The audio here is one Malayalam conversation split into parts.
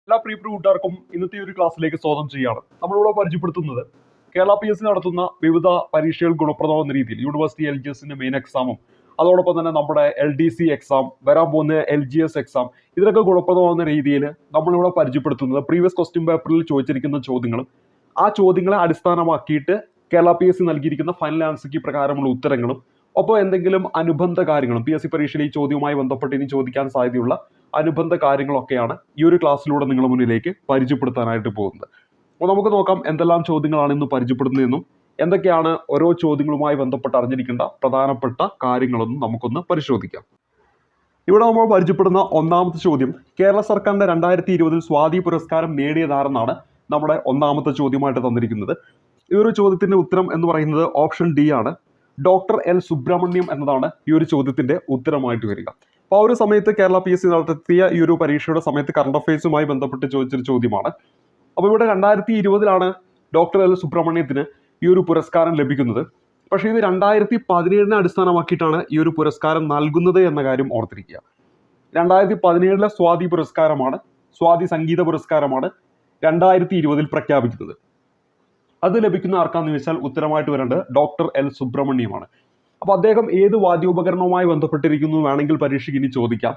എല്ലാ പ്രിയ കൂട്ടുകാർക്കും ഇന്നത്തെ ഒരു ക്ലാസ്സിലേക്ക് സ്വാഗതം ചെയ്യാണ്. നമ്മളിവിടെ പരിചയപ്പെടുത്തുന്നത് കേരള PSC നടത്തുന്ന വിവിധ പരീക്ഷകൾ ഗുണപ്രദമാകുന്ന രീതിയിൽ യൂണിവേഴ്സിറ്റി LGSന്റെ മെയിൻ എക്സാമും അതോടൊപ്പം തന്നെ നമ്മുടെ LDC എക്സാം, വരാൻ പോകുന്ന LGS എക്സാം, ഇതിനൊക്കെ ഗുണപ്രദമാകുന്ന രീതിയിൽ നമ്മളിവിടെ പരിചയപ്പെടുത്തുന്നത് പ്രീവിയസ് ക്വസ്റ്റ്യൻ പേപ്പറിൽ ചോദിച്ചിരിക്കുന്ന ചോദ്യങ്ങളും ആ ചോദ്യങ്ങളെ അടിസ്ഥാനമാക്കിയിട്ട് കേരള PSC നൽകിയിരിക്കുന്ന ഫൈനൽ ആൻസർ കീ പ്രകാരമുള്ള ഉത്തരങ്ങളും ഒപ്പം എന്തെങ്കിലും അനുബന്ധ കാര്യങ്ങളും PSC പരീക്ഷയിൽ ഈ ചോദ്യവുമായി ബന്ധപ്പെട്ട് ഇനി ചോദിക്കാൻ സാധ്യതയുള്ള അനുബന്ധ കാര്യങ്ങളൊക്കെയാണ് ഈ ഒരു ക്ലാസ്സിലൂടെ നിങ്ങളുടെ മുന്നിലേക്ക് പരിചയപ്പെടുത്താനായിട്ട് പോകുന്നത്. അപ്പോൾ നമുക്ക് നോക്കാം എന്തെല്ലാം ചോദ്യങ്ങളാണ് ഇന്ന് പരിചയപ്പെടുന്നതെന്നും എന്തൊക്കെയാണ് ഓരോ ചോദ്യങ്ങളുമായി ബന്ധപ്പെട്ട് അറിഞ്ഞിരിക്കേണ്ട പ്രധാനപ്പെട്ട കാര്യങ്ങളൊന്നും നമുക്കൊന്ന് പരിശോധിക്കാം. ഇവിടെ നമ്മൾ പരിചയപ്പെടുന്ന ഒന്നാമത്തെ ചോദ്യം, കേരള സർക്കാരിന്റെ 2020 സ്വാതി പുരസ്കാരം നേടിയതാരെന്നാണ് നമ്മുടെ ഒന്നാമത്തെ ചോദ്യമായിട്ട് തന്നിരിക്കുന്നത്. ഈ ഒരു ചോദ്യത്തിന്റെ ഉത്തരം എന്ന് പറയുന്നത് ഓപ്ഷൻ ഡി ആണ്. ഡോക്ടർ എൽ സുബ്രഹ്മണ്യം എന്നതാണ് ഈ ഒരു ചോദ്യത്തിന്റെ ഉത്തരമായിട്ട് വരിക. അപ്പോൾ ആ ഒരു സമയത്ത് കേരള PSC നടത്തിയ ഈ ഒരു പരീക്ഷയുടെ സമയത്ത് കറണ്ട് അഫയേഴ്സുമായി ബന്ധപ്പെട്ട് ചോദിച്ചൊരു ചോദ്യമാണ്. അപ്പോൾ ഇവിടെ 2020 ഡോക്ടർ എൽ സുബ്രഹ്മണ്യത്തിന് ഈ ഒരു പുരസ്കാരം ലഭിക്കുന്നത്. പക്ഷേ ഇത് 2017 അടിസ്ഥാനമാക്കിയിട്ടാണ് ഈ ഒരു പുരസ്കാരം നൽകുന്നത് എന്ന കാര്യം ഓർത്തിരിക്കുക. 2017 സ്വാതി പുരസ്കാരമാണ്, സ്വാതി സംഗീത പുരസ്കാരമാണ് 2020 പ്രഖ്യാപിക്കുന്നത്. അത് ലഭിക്കുന്ന ആർക്കാന്ന് വെച്ചാൽ ഉത്തരമായിട്ട് വരേണ്ടത് ഡോക്ടർ എൽ സുബ്രഹ്മണ്യമാണ്. അപ്പോൾ അദ്ദേഹം ഏത് വാദ്യോപകരണവുമായി ബന്ധപ്പെട്ടിരിക്കുന്നു വേണമെങ്കിൽ പരീക്ഷയ്ക്ക് ഇനി ചോദിക്കാം.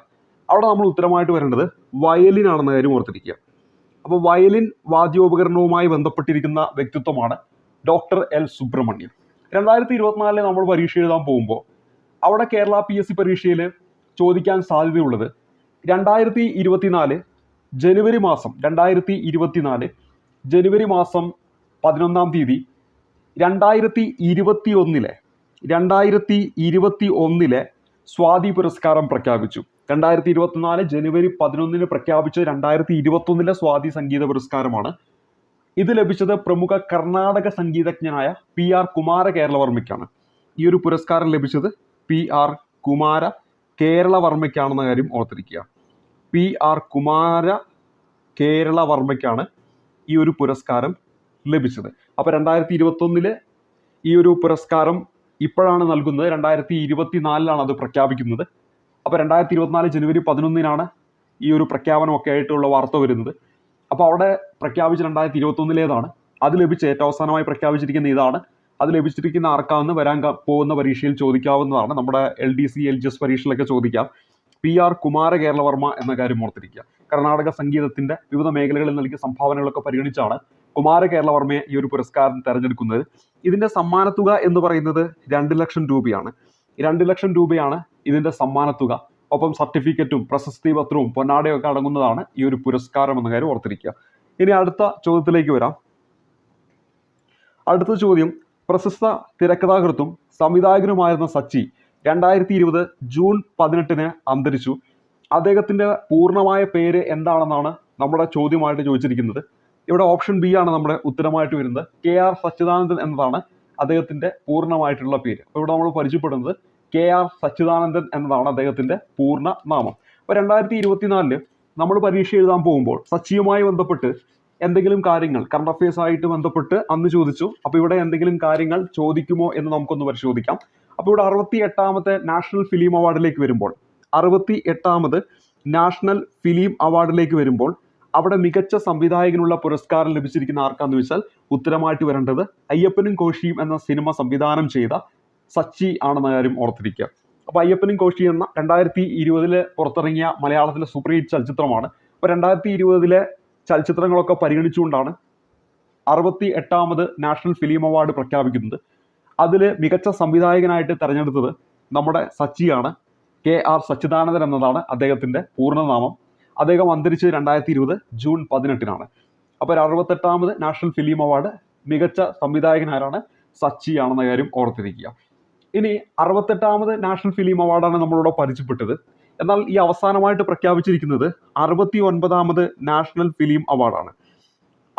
അവിടെ നമ്മൾ ഉത്തരമായിട്ട് വരേണ്ടത് വയലിൻ ആണെന്ന കാര്യം ഓർത്തിരിക്കുക. അപ്പോൾ വയലിൻ വാദ്യോപകരണവുമായി ബന്ധപ്പെട്ടിരിക്കുന്ന വ്യക്തിത്വമാണ് ഡോക്ടർ എൽ സുബ്രഹ്മണ്യം. 2024 നമ്മൾ പരീക്ഷ എഴുതാൻ പോകുമ്പോൾ അവിടെ കേരള PSC പരീക്ഷയിൽ ചോദിക്കാൻ സാധ്യതയുള്ളത് 2024 ജനുവരി മാസം 2024 ജനുവരി മാസം 11-ാം തീയതി 2021 സ്വാതി പുരസ്കാരം പ്രഖ്യാപിച്ചു. 2024 ജനുവരി 11 പ്രഖ്യാപിച്ച 2021 സ്വാതി സംഗീത പുരസ്കാരമാണ്. ഇത് ലഭിച്ചത് പ്രമുഖ കർണാടക സംഗീതജ്ഞനായ PR കുമാര കേരളവർമ്മയ്ക്കാണ്. ഈ ഒരു പുരസ്കാരം ലഭിച്ചത് PR കുമാര കേരളവർമ്മയ്ക്കാണെന്ന കാര്യം ഓർത്തിരിക്കുക. PR കുമാര കേരളവർമ്മയ്ക്കാണ് ഈ ഒരു പുരസ്കാരം ലഭിച്ചത്. അപ്പോൾ 2021 ഈ ഒരു പുരസ്കാരം ഇപ്പോഴാണ് നൽകുന്നത്, 2024 അത് പ്രഖ്യാപിക്കുന്നത്. അപ്പോൾ 2024 ജനുവരി 11 ഈ ഒരു പ്രഖ്യാപനമൊക്കെ ആയിട്ടുള്ള വാർത്ത വരുന്നത്. അപ്പോൾ അവിടെ പ്രഖ്യാപിച്ച 2021 അത് ലഭിച്ച ഏറ്റവും അവസാനമായി പ്രഖ്യാപിച്ചിരിക്കുന്ന ഇതാണ്. അത് ലഭിച്ചിരിക്കുന്ന ആർക്കാന്ന് വരാൻ പോകുന്ന പരീക്ഷയിൽ ചോദിക്കാവുന്നതാണ്. നമ്മുടെ LDC LGS പരീക്ഷയിലൊക്കെ ചോദിക്കാം. PR കുമാര കേരളവർമ്മ എന്ന കാര്യം ഓർത്തിരിക്കുക. കർണാടക സംഗീതത്തിന്റെ വിവിധ മേഖലകളിൽ നൽകിയ സംഭാവനകളൊക്കെ പരിഗണിച്ചാണ് കുമാര കേരളവർമ്മയെ ഈ ഒരു പുരസ്കാരം തെരഞ്ഞെടുക്കുന്നത്. ഇതിന്റെ സമ്മാനത്തുക എന്ന് പറയുന്നത് 2 ലക്ഷം രൂപയാണ്. 2 ലക്ഷം രൂപയാണ് ഇതിന്റെ സമ്മാനത്തുക. ഒപ്പം സർട്ടിഫിക്കറ്റും പ്രശസ്തി പത്രവും പൊന്നാടയൊക്കെ അടങ്ങുന്നതാണ് ഈ ഒരു പുരസ്കാരം എന്ന കാര്യം ഓർത്തിരിക്കുക. ഇനി അടുത്ത ചോദ്യത്തിലേക്ക് വരാം. അടുത്ത ചോദ്യം, പ്രശസ്ത തിരക്കഥാകൃത്തും സംവിധായകനുമായിരുന്ന സച്ചി 2020 ജൂൺ 18 അന്തരിച്ചു. അദ്ദേഹത്തിന്റെ പൂർണ്ണമായ പേര് എന്താണെന്നാണ് നമ്മുടെ ചോദ്യമായിട്ട് ചോദിച്ചിരിക്കുന്നത്. ഇവിടെ ഓപ്ഷൻ ബി ആണ് നമ്മുടെ ഉത്തരമായിട്ട് വരുന്നത്. KR സച്ചിദാനന്ദൻ എന്നതാണ് അദ്ദേഹത്തിന്റെ പൂർണ്ണമായിട്ടുള്ള പേര്. അപ്പോൾ ഇവിടെ നമ്മൾ പരിചയപ്പെടുന്നത് KR സച്ചിദാനന്ദൻ എന്നതാണ് അദ്ദേഹത്തിന്റെ പൂർണ്ണ നാമം. അപ്പോൾ 2024 നമ്മൾ പരീക്ഷ എഴുതാൻ പോകുമ്പോൾ സച്ചിയുമായി ബന്ധപ്പെട്ട് എന്തെങ്കിലും കാര്യങ്ങൾ കറണ്ട് അഫയേഴ്സ് ആയിട്ട് ബന്ധപ്പെട്ട് അന്ന് ചോദിച്ചു. അപ്പോൾ ഇവിടെ എന്തെങ്കിലും കാര്യങ്ങൾ ചോദിക്കുമോ എന്ന് നമുക്കൊന്ന് പരിശോധിക്കാം. അപ്പോൾ ഇവിടെ 68ാമത്തെ നാഷണൽ ഫിലിം അവാർഡിലേക്ക് വരുമ്പോൾ 68ാമത് നാഷണൽ ഫിലിം അവാർഡിലേക്ക് വരുമ്പോൾ അവിടെ മികച്ച സംവിധായകനുള്ള പുരസ്കാരം ലഭിച്ചിരിക്കുന്ന ആർക്കാന്ന് വെച്ചാൽ ഉത്തരമായിട്ട് വരേണ്ടത് അയ്യപ്പനും കോശിയും എന്ന സിനിമ സംവിധാനം ചെയ്ത സച്ചി ആണെന്ന കാര്യം ഓർത്തിരിക്കുക. അപ്പോൾ അയ്യപ്പനും കോശി എന്ന 2020 പുറത്തിറങ്ങിയ മലയാളത്തിലെ സൂപ്പർ ഹിറ്റ് ചലച്ചിത്രമാണ്. അപ്പോൾ 2020 ചലച്ചിത്രങ്ങളൊക്കെ പരിഗണിച്ചുകൊണ്ടാണ് 68ാമത് നാഷണൽ ഫിലിം അവാർഡ് പ്രഖ്യാപിക്കുന്നത്. അതിൽ മികച്ച സംവിധായകനായിട്ട് തെരഞ്ഞെടുത്തത് നമ്മുടെ സച്ചിയാണ്. KR സച്ചിദാനന്ദൻ എന്നതാണ് അദ്ദേഹത്തിന്റെ പൂർണ്ണനാമം. അദ്ദേഹം അന്തരിച്ചത് 2020 ജൂൺ 18 അപ്പോൾ 68ാമത് നാഷണൽ ഫിലിം അവാർഡ് മികച്ച സംവിധായകനാരാണ്? സച്ചിയാണെന്ന കാര്യം ഓർത്തിരിക്കുക. ഇനി 68ാമത് നാഷണൽ ഫിലിം അവാർഡാണ് നമ്മളിവിടെ പരിചയപ്പെട്ടത്. എന്നാൽ ഈ അവസാനമായിട്ട് പ്രഖ്യാപിച്ചിരിക്കുന്നത് 69ാമത് നാഷണൽ ഫിലിം അവാർഡാണ്.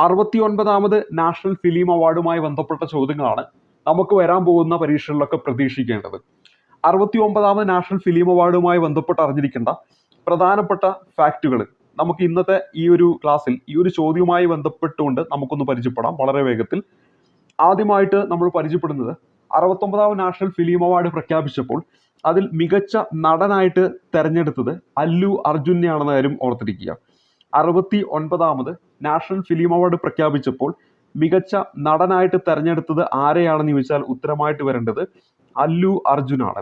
69ാമത് നാഷണൽ ഫിലിം അവാർഡുമായി ബന്ധപ്പെട്ട ചോദ്യങ്ങളാണ് നമുക്ക് വരാൻ പോകുന്ന പരീക്ഷകളിലൊക്കെ പ്രതീക്ഷിക്കേണ്ടത്. 69ാമത് നാഷണൽ ഫിലിം അവാർഡുമായി ബന്ധപ്പെട്ട് അറിഞ്ഞിരിക്കേണ്ട പ്രധാനപ്പെട്ട ഫാക്റ്റുകൾ നമുക്ക് ഇന്നത്തെ ഈ ഒരു ക്ലാസ്സിൽ ഈ ഒരു ചോദ്യവുമായി ബന്ധപ്പെട്ടുകൊണ്ട് നമുക്കൊന്ന് പരിചയപ്പെടാം വളരെ വേഗത്തിൽ. ആദ്യമായിട്ട് നമ്മൾ പരിചയപ്പെടുന്നത് 69ാമത് നാഷണൽ ഫിലിം അവാർഡ് പ്രഖ്യാപിച്ചപ്പോൾ അതിൽ മികച്ച നടനായിട്ട് തെരഞ്ഞെടുത്തത് അല്ലു അർജുനെയാണെന്ന കാര്യം ഓർത്തിരിക്കുക. 69ാമത് നാഷണൽ ഫിലിം അവാർഡ് പ്രഖ്യാപിച്ചപ്പോൾ മികച്ച നടനായിട്ട് തെരഞ്ഞെടുത്തത് ആരെയാണെന്ന് ചോദിച്ചാൽ ഉത്തരമായിട്ട് വരേണ്ടത് അല്ലു അർജുനാണ്.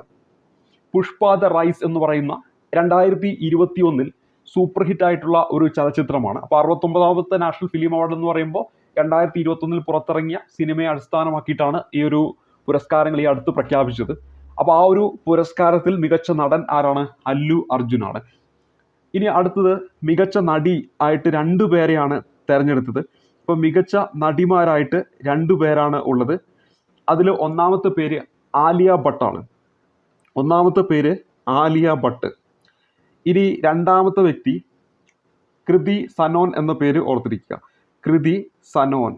പുഷ്പ ദ റൈസ് എന്ന് പറയുന്ന 2021 സൂപ്പർ ഹിറ്റ് ആയിട്ടുള്ള ഒരു ചലച്ചിത്രമാണ്. അപ്പോൾ 69ാമത്തെ നാഷണൽ ഫിലിം അവാർഡ് എന്ന് പറയുമ്പോൾ 2021 പുറത്തിറങ്ങിയ സിനിമയെ അടിസ്ഥാനമാക്കിയിട്ടാണ് ഈ ഒരു പുരസ്കാരങ്ങൾ ഈ അടുത്ത് പ്രഖ്യാപിച്ചത്. അപ്പോൾ ആ ഒരു പുരസ്കാരത്തിൽ മികച്ച നടൻ ആരാണ്? അല്ലു അർജുനാണ്. ഇനി അടുത്തത് മികച്ച നടി ആയിട്ട് 2 പേരെയാണ് തെരഞ്ഞെടുത്തത്. ഇപ്പോൾ മികച്ച നടിമാരായിട്ട് 2 പേരാണ് ഉള്ളത്. അതിൽ ഒന്നാമത്തെ പേര് ആലിയ ഭട്ടാണ്. ഒന്നാമത്തെ പേര് ആലിയ ഭട്ട്. ഇനി രണ്ടാമത്തെ വ്യക്തി കൃതി സനോൻ എന്ന പേര് ഓർത്തിരിക്കുക. കൃതി സനോൻ.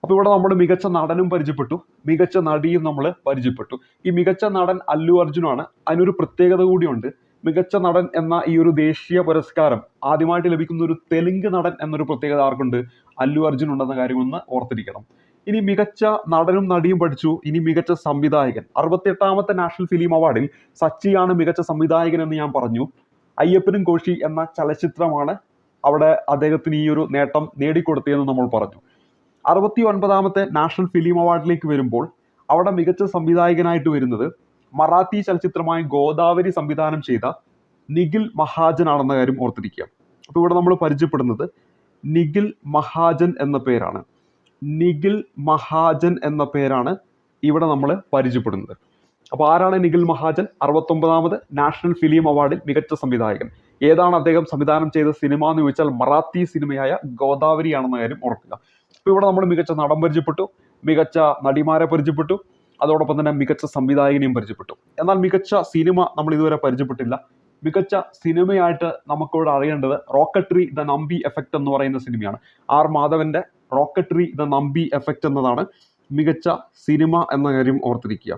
അപ്പോൾ ഇവിടെ നമ്മൾ മികച്ച നടനും പരിചയപ്പെട്ടു, മികച്ച നടിയും നമ്മൾ പരിചയപ്പെട്ടു. ഈ മികച്ച നടൻ അല്ലു അർജുനാണ്. അതിനൊരു പ്രത്യേകത കൂടിയുണ്ട്. മികച്ച നടൻ എന്ന ഈ ഒരു ദേശീയ പുരസ്കാരം ആദ്യമായിട്ട് ലഭിക്കുന്ന ഒരു തെലുങ്ക് നടൻ എന്നൊരു പ്രത്യേകത ആർക്കുണ്ട്? അല്ലു അർജുൻ ഉണ്ടെന്ന കാര്യം ഒന്ന് ഓർത്തിരിക്കണം. ഇനി മികച്ച നടനും നടിയും പഠിച്ചു. ഇനി മികച്ച സംവിധായകൻ. 68ാമത്തെ നാഷണൽ ഫിലിം അവാർഡിൽ സച്ചിയാണ് മികച്ച സംവിധായകൻ എന്ന് ഞാൻ പറഞ്ഞു. അയ്യപ്പനും കോശി എന്ന ചലച്ചിത്രമാണ് അവിടെ അദ്ദേഹത്തിന് ഈ ഒരു നേട്ടം നേടിക്കൊടുത്തതെന്ന് നമ്മൾ പറഞ്ഞു. 69ാമത്തെ നാഷണൽ ഫിലിം അവാർഡിലേക്ക് വരുമ്പോൾ അവിടെ മികച്ച സംവിധായകനായിട്ട് വരുന്നത് മറാത്തി ചലച്ചിത്രമായ ഗോദാവരി സംവിധാനം ചെയ്ത നിഖിൽ മഹാജൻ ആണെന്ന കാര്യം ഓർത്തിരിക്കുക. അപ്പോൾ ഇവിടെ നമ്മൾ പരിചയപ്പെടുന്നത് നിഖിൽ മഹാജൻ എന്ന പേരാണ്. നിഖിൽ മഹാജൻ എന്ന പേരാണ് ഇവിടെ നമ്മൾ പരിചയപ്പെടുന്നത്. അപ്പോൾ ആരാണ് നിഖിൽ മഹാജൻ? 69ാമത് നാഷണൽ ഫിലിം അവാർഡിൽ മികച്ച സംവിധായകൻ. ഏതാണ് അദ്ദേഹം സംവിധാനം ചെയ്ത സിനിമ എന്ന് ചോദിച്ചാൽ മറാത്തി സിനിമയായ ഗോദാവരി ആണെന്ന കാര്യം ഓർക്കുക. അപ്പോൾ ഇവിടെ നമ്മൾ മികച്ച നടൻ പരിചയപ്പെട്ടു, മികച്ച നടിമാരെ പരിചയപ്പെട്ടു, അതോടൊപ്പം തന്നെ മികച്ച സംവിധായകനെയും പരിചയപ്പെട്ടു. എന്നാൽ മികച്ച സിനിമ നമ്മൾ ഇതുവരെ പരിചയപ്പെട്ടില്ല. മികച്ച സിനിമയായിട്ട് നമുക്കിവിടെ അറിയേണ്ടത് റോക്കട്രി ദ നമ്പി എഫക്റ്റ് എന്ന് പറയുന്ന സിനിമയാണ്. ആർ മാധവന്റെ റോക്കട്രി ദ നമ്പി എഫക്റ്റ് എന്നതാണ് മികച്ച സിനിമ എന്ന കാര്യം ഓർത്തിരിക്കുക.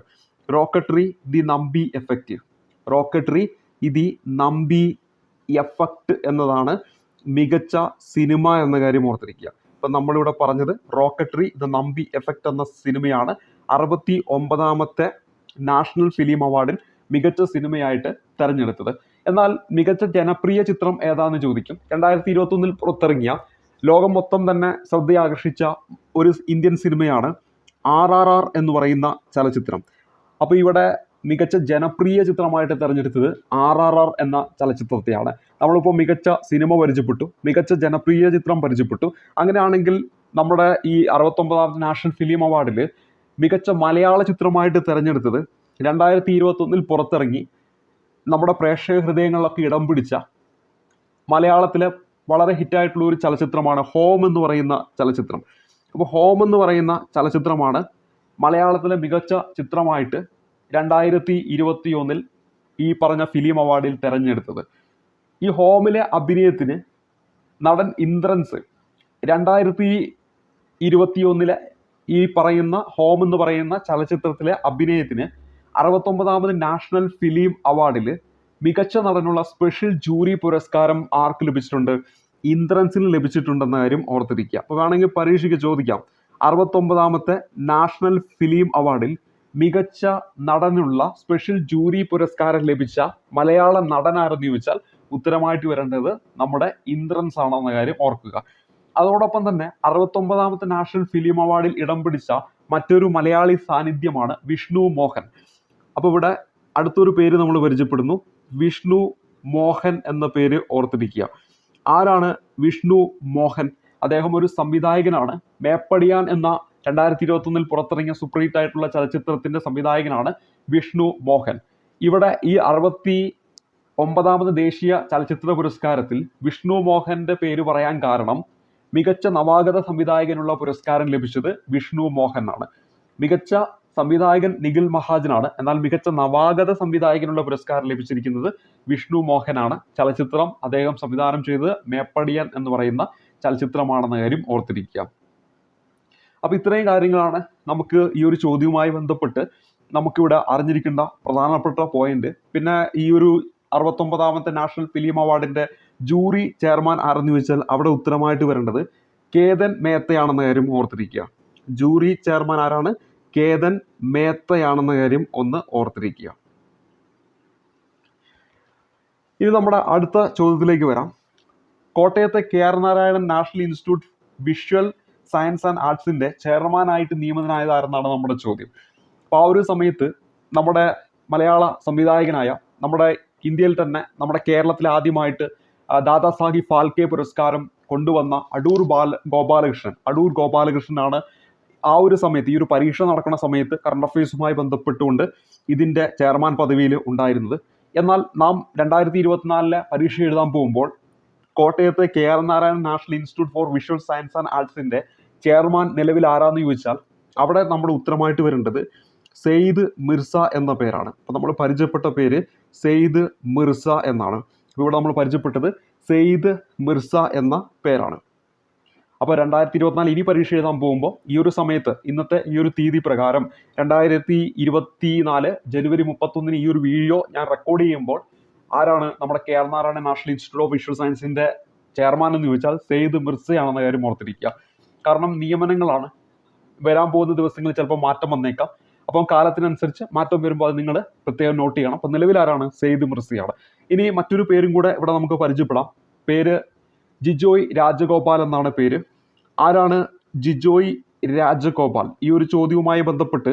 Rocketry the Nambi effect. Rocketry the Nambi effect എന്നതാണ് മികച്ച സിനിമ എന്ന കാര്യം ഓർത്തിരിക്കുക. ഇപ്പം നമ്മളിവിടെ പറഞ്ഞത് റോക്കട്രി ദ നമ്പി എഫക്റ്റ് എന്ന സിനിമയാണ് 69ാമത്തെ നാഷണൽ ഫിലിം അവാർഡിൽ മികച്ച സിനിമയായിട്ട് തെരഞ്ഞെടുത്തത്. എന്നാൽ മികച്ച ജനപ്രിയ ചിത്രം ഏതാണെന്ന് ചോദിക്കും. 2021 പുറത്തിറങ്ങിയ ലോകം മൊത്തം തന്നെ ശ്രദ്ധയാകർഷിച്ച ഒരു ഇന്ത്യൻ സിനിമയാണ് RRR എന്ന് പറയുന്ന ചലച്ചിത്രം. അപ്പോൾ ഇവിടെ മികച്ച ജനപ്രിയ ചിത്രമായിട്ട് തിരഞ്ഞെടുത്തത് RRR എന്ന ചലച്ചിത്രത്തെയാണ്. നമ്മളിപ്പോൾ മികച്ച സിനിമ പരിചയപ്പെട്ടു, മികച്ച ജനപ്രിയ ചിത്രം പരിചയപ്പെട്ടു. അങ്ങനെയാണെങ്കിൽ നമ്മുടെ ഈ 69ാമത്തെ നാഷണൽ ഫിലിം അവാർഡിൽ മികച്ച മലയാള ചിത്രമായിട്ട് തിരഞ്ഞെടുത്തത് 2021 പുറത്തിറങ്ങി നമ്മുടെ പ്രേക്ഷക ഹൃദയങ്ങളിലൊക്കെ ഇടം പിടിച്ച മലയാളത്തിലെ വളരെ ഹിറ്റായിട്ടുള്ള ഒരു ചലച്ചിത്രമാണ് ഹോം എന്ന് പറയുന്ന ചലച്ചിത്രം. അപ്പോൾ ഹോം എന്ന് പറയുന്ന ചലച്ചിത്രമാണ് മലയാളത്തിലെ മികച്ച ചിത്രമായിട്ട് 2021 ഈ പറഞ്ഞ ഫിലിം അവാർഡിൽ തിരഞ്ഞെടുത്തത്. ഈ ഹോമിലെ അഭിനയത്തിന് നടൻ ഇന്ദ്രൻസ് 2021 ഈ പറയുന്ന ഹോം എന്ന് പറയുന്ന ചലച്ചിത്രത്തിലെ അഭിനയത്തിന് 69ാമത് നാഷണൽ ഫിലിം അവാർഡിൽ മികച്ച നടനുള്ള സ്പെഷ്യൽ ജൂറി പുരസ്കാരം ആർക്ക് ലഭിച്ചിട്ടുണ്ട്? ഇന്ദ്രൻസിന് ലഭിച്ചിട്ടുണ്ടെന്ന കാര്യം ഓർത്തിരിക്കുക. അപ്പോൾ വേണമെങ്കിൽ പരീക്ഷയ്ക്ക് ചോദിക്കാം, 69ാമത്തെ നാഷണൽ ഫിലിം അവാർഡിൽ മികച്ച നടനുള്ള സ്പെഷ്യൽ ജൂറി പുരസ്കാരം ലഭിച്ച മലയാള നടനാരെന്ന് ചോദിച്ചാൽ ഉത്തരമായിട്ട് വരേണ്ടത് നമ്മുടെ ഇന്ദ്രൻസ് ആണെന്ന കാര്യം ഓർക്കുക. അതോടൊപ്പം തന്നെ 69ാമത്തെ നാഷണൽ ഫിലിം അവാർഡിൽ ഇടം പിടിച്ച മറ്റൊരു മലയാളി സാന്നിധ്യമാണ് വിഷ്ണു മോഹൻ. അപ്പോൾ ഇവിടെ അടുത്തൊരു പേര് നമ്മൾ പരിചയപ്പെടുന്നു, വിഷ്ണു മോഹൻ എന്ന പേര് ഓർത്തിരിക്കുക. ആരാണ് വിഷ്ണു മോഹൻ? അദ്ദേഹം ഒരു സംവിധായകനാണ്. മേപ്പടിയാൻ എന്ന 2021 പുറത്തിറങ്ങിയ സൂപ്പർ ഹിറ്റ് ആയിട്ടുള്ള ചലച്ചിത്രത്തിന്റെ സംവിധായകനാണ് വിഷ്ണു മോഹൻ. ഇവിടെ ഈ 69ാമത് ദേശീയ ചലച്ചിത്ര പുരസ്കാരത്തിൽ വിഷ്ണു മോഹന്റെ പേര് പറയാൻ കാരണം മികച്ച നവാഗത സംവിധായകനുള്ള പുരസ്കാരം ലഭിച്ചത് വിഷ്ണു മോഹനാണ്. മികച്ച സംവിധായകൻ നിഖിൽ മഹാജനാണ്. എന്നാൽ മികച്ച നവാഗത സംവിധായകനുള്ള പുരസ്കാരം ലഭിച്ചിരിക്കുന്നത് വിഷ്ണു മോഹനാണ്. ചലച്ചിത്രം അദ്ദേഹം സംവിധാനം ചെയ്തത് മേപ്പടിയൻ എന്ന് പറയുന്ന ചലച്ചിത്രമാണെന്ന കാര്യം ഓർത്തിരിക്കുക. അപ്പോൾ ഇത്രയും കാര്യങ്ങളാണ് നമുക്ക് ഈ ഒരു ചോദ്യവുമായി ബന്ധപ്പെട്ട് നമുക്കിവിടെ അറിഞ്ഞിരിക്കേണ്ട പ്രധാനപ്പെട്ട പോയിന്റ്. പിന്നെ ഈ ഒരു 69ാമത്തെ നാഷണൽ ഫിലിം അവാർഡിന്റെ ജൂറി ചെയർമാൻ ആരെന്ന് ചോദിച്ചാൽ അവിടെ ഉത്തരമായിട്ട് വരേണ്ടത് കേതൻ മേത്തയാണെന്ന കാര്യം ഓർത്തിരിക്കുക. ജൂറി ചെയർമാൻ ആരാണ്? കേതൻ മേത്തയാണെന്ന കാര്യം ഒന്ന് ഓർത്തിരിക്കുക. ഇനി നമ്മുടെ അടുത്ത ചോദ്യത്തിലേക്ക് വരാം. കോട്ടയത്തെ KR Narayanan national institute visual science and ആർട്സിന്റെ ചെയർമാനായിട്ട് നിയമിതനായതാരെന്നാണ് നമ്മുടെ ചോദ്യം. അപ്പോൾ ആ ഒരു സമയത്ത് നമ്മുടെ മലയാള സംവിധായകനായ, നമ്മുടെ ഇന്ത്യയിൽ തന്നെ, നമ്മുടെ കേരളത്തിൽ ആദ്യമായിട്ട് ദാദാ സാഹിബ് ഫാൽക്കെ പുരസ്കാരം കൊണ്ടുവന്ന അടൂർ ഗോപാലകൃഷ്ണനാണ് ആ ഒരു സമയത്ത്, ഈ ഒരു പരീക്ഷ നടക്കുന്ന സമയത്ത് കറണ്ട് അഫയേഴ്സുമായി ബന്ധപ്പെട്ടുകൊണ്ട് ഇതിന്റെ ചെയർമാൻ പദവിയിൽ ഉണ്ടായിരുന്നത്. എന്നാൽ നാം 2024 പരീക്ഷ എഴുതാൻ പോകുമ്പോൾ കോട്ടയത്തെ KR Narayanan national institute for visual science and ആർട്സിന്റെ ചെയർമാൻ നിലവിൽ ആരാന്ന് ചോദിച്ചാൽ അവിടെ നമ്മുടെ ഉത്തരമായിട്ട് വരേണ്ടത് സെയ്ദ് മിർസ എന്ന പേരാണ്. അപ്പോൾ നമ്മൾ പരിചയപ്പെട്ട പേര് സെയ്ദ് മിർസ എന്നാണ്. ഇവിടെ നമ്മൾ പരിചയപ്പെട്ടത് സെയ്ദ് മിർസ എന്ന പേരാണ്. അപ്പോൾ 2024 ഇനി പരീക്ഷ എഴുതാൻ പോകുമ്പോൾ ഈ ഒരു സമയത്ത്, ഇന്നത്തെ ഈ ഒരു തീയതി പ്രകാരം 2024 ജനുവരി 31 ഈ ഒരു വീഡിയോ ഞാൻ റെക്കോർഡ് ചെയ്യുമ്പോൾ ആരാണ് നമ്മുടെ KR Narayanan national institute of visual സയൻസിന്റെ ചെയർമാൻ എന്ന് ചോദിച്ചാൽ സെയ്ദ് മിർസയാണെന്ന കാര്യം ഓർത്തിരിക്കുക. കാരണം നിയമനങ്ങളാണ്, വരാൻ പോകുന്ന ദിവസങ്ങളിൽ ചിലപ്പോൾ മാറ്റം വന്നേക്കാം. അപ്പം കാലത്തിനനുസരിച്ച് മാറ്റം വരുമ്പോൾ അത് നിങ്ങൾ പ്രത്യേകം നോട്ട് ചെയ്യണം. അപ്പം നിലവിൽ ആരാണ്? സെയ്ദ് മിർസയാണ്. ഇനി മറ്റൊരു പേരും കൂടെ ഇവിടെ നമുക്ക് പരിചയപ്പെടാം. പേര് ജിജോയ് രാജഗോപാൽ എന്നാണ് പേര്. ആരാണ് ജിജോയ് രാജഗോപാൽ? ഈ ഒരു ചോദ്യവുമായി ബന്ധപ്പെട്ട്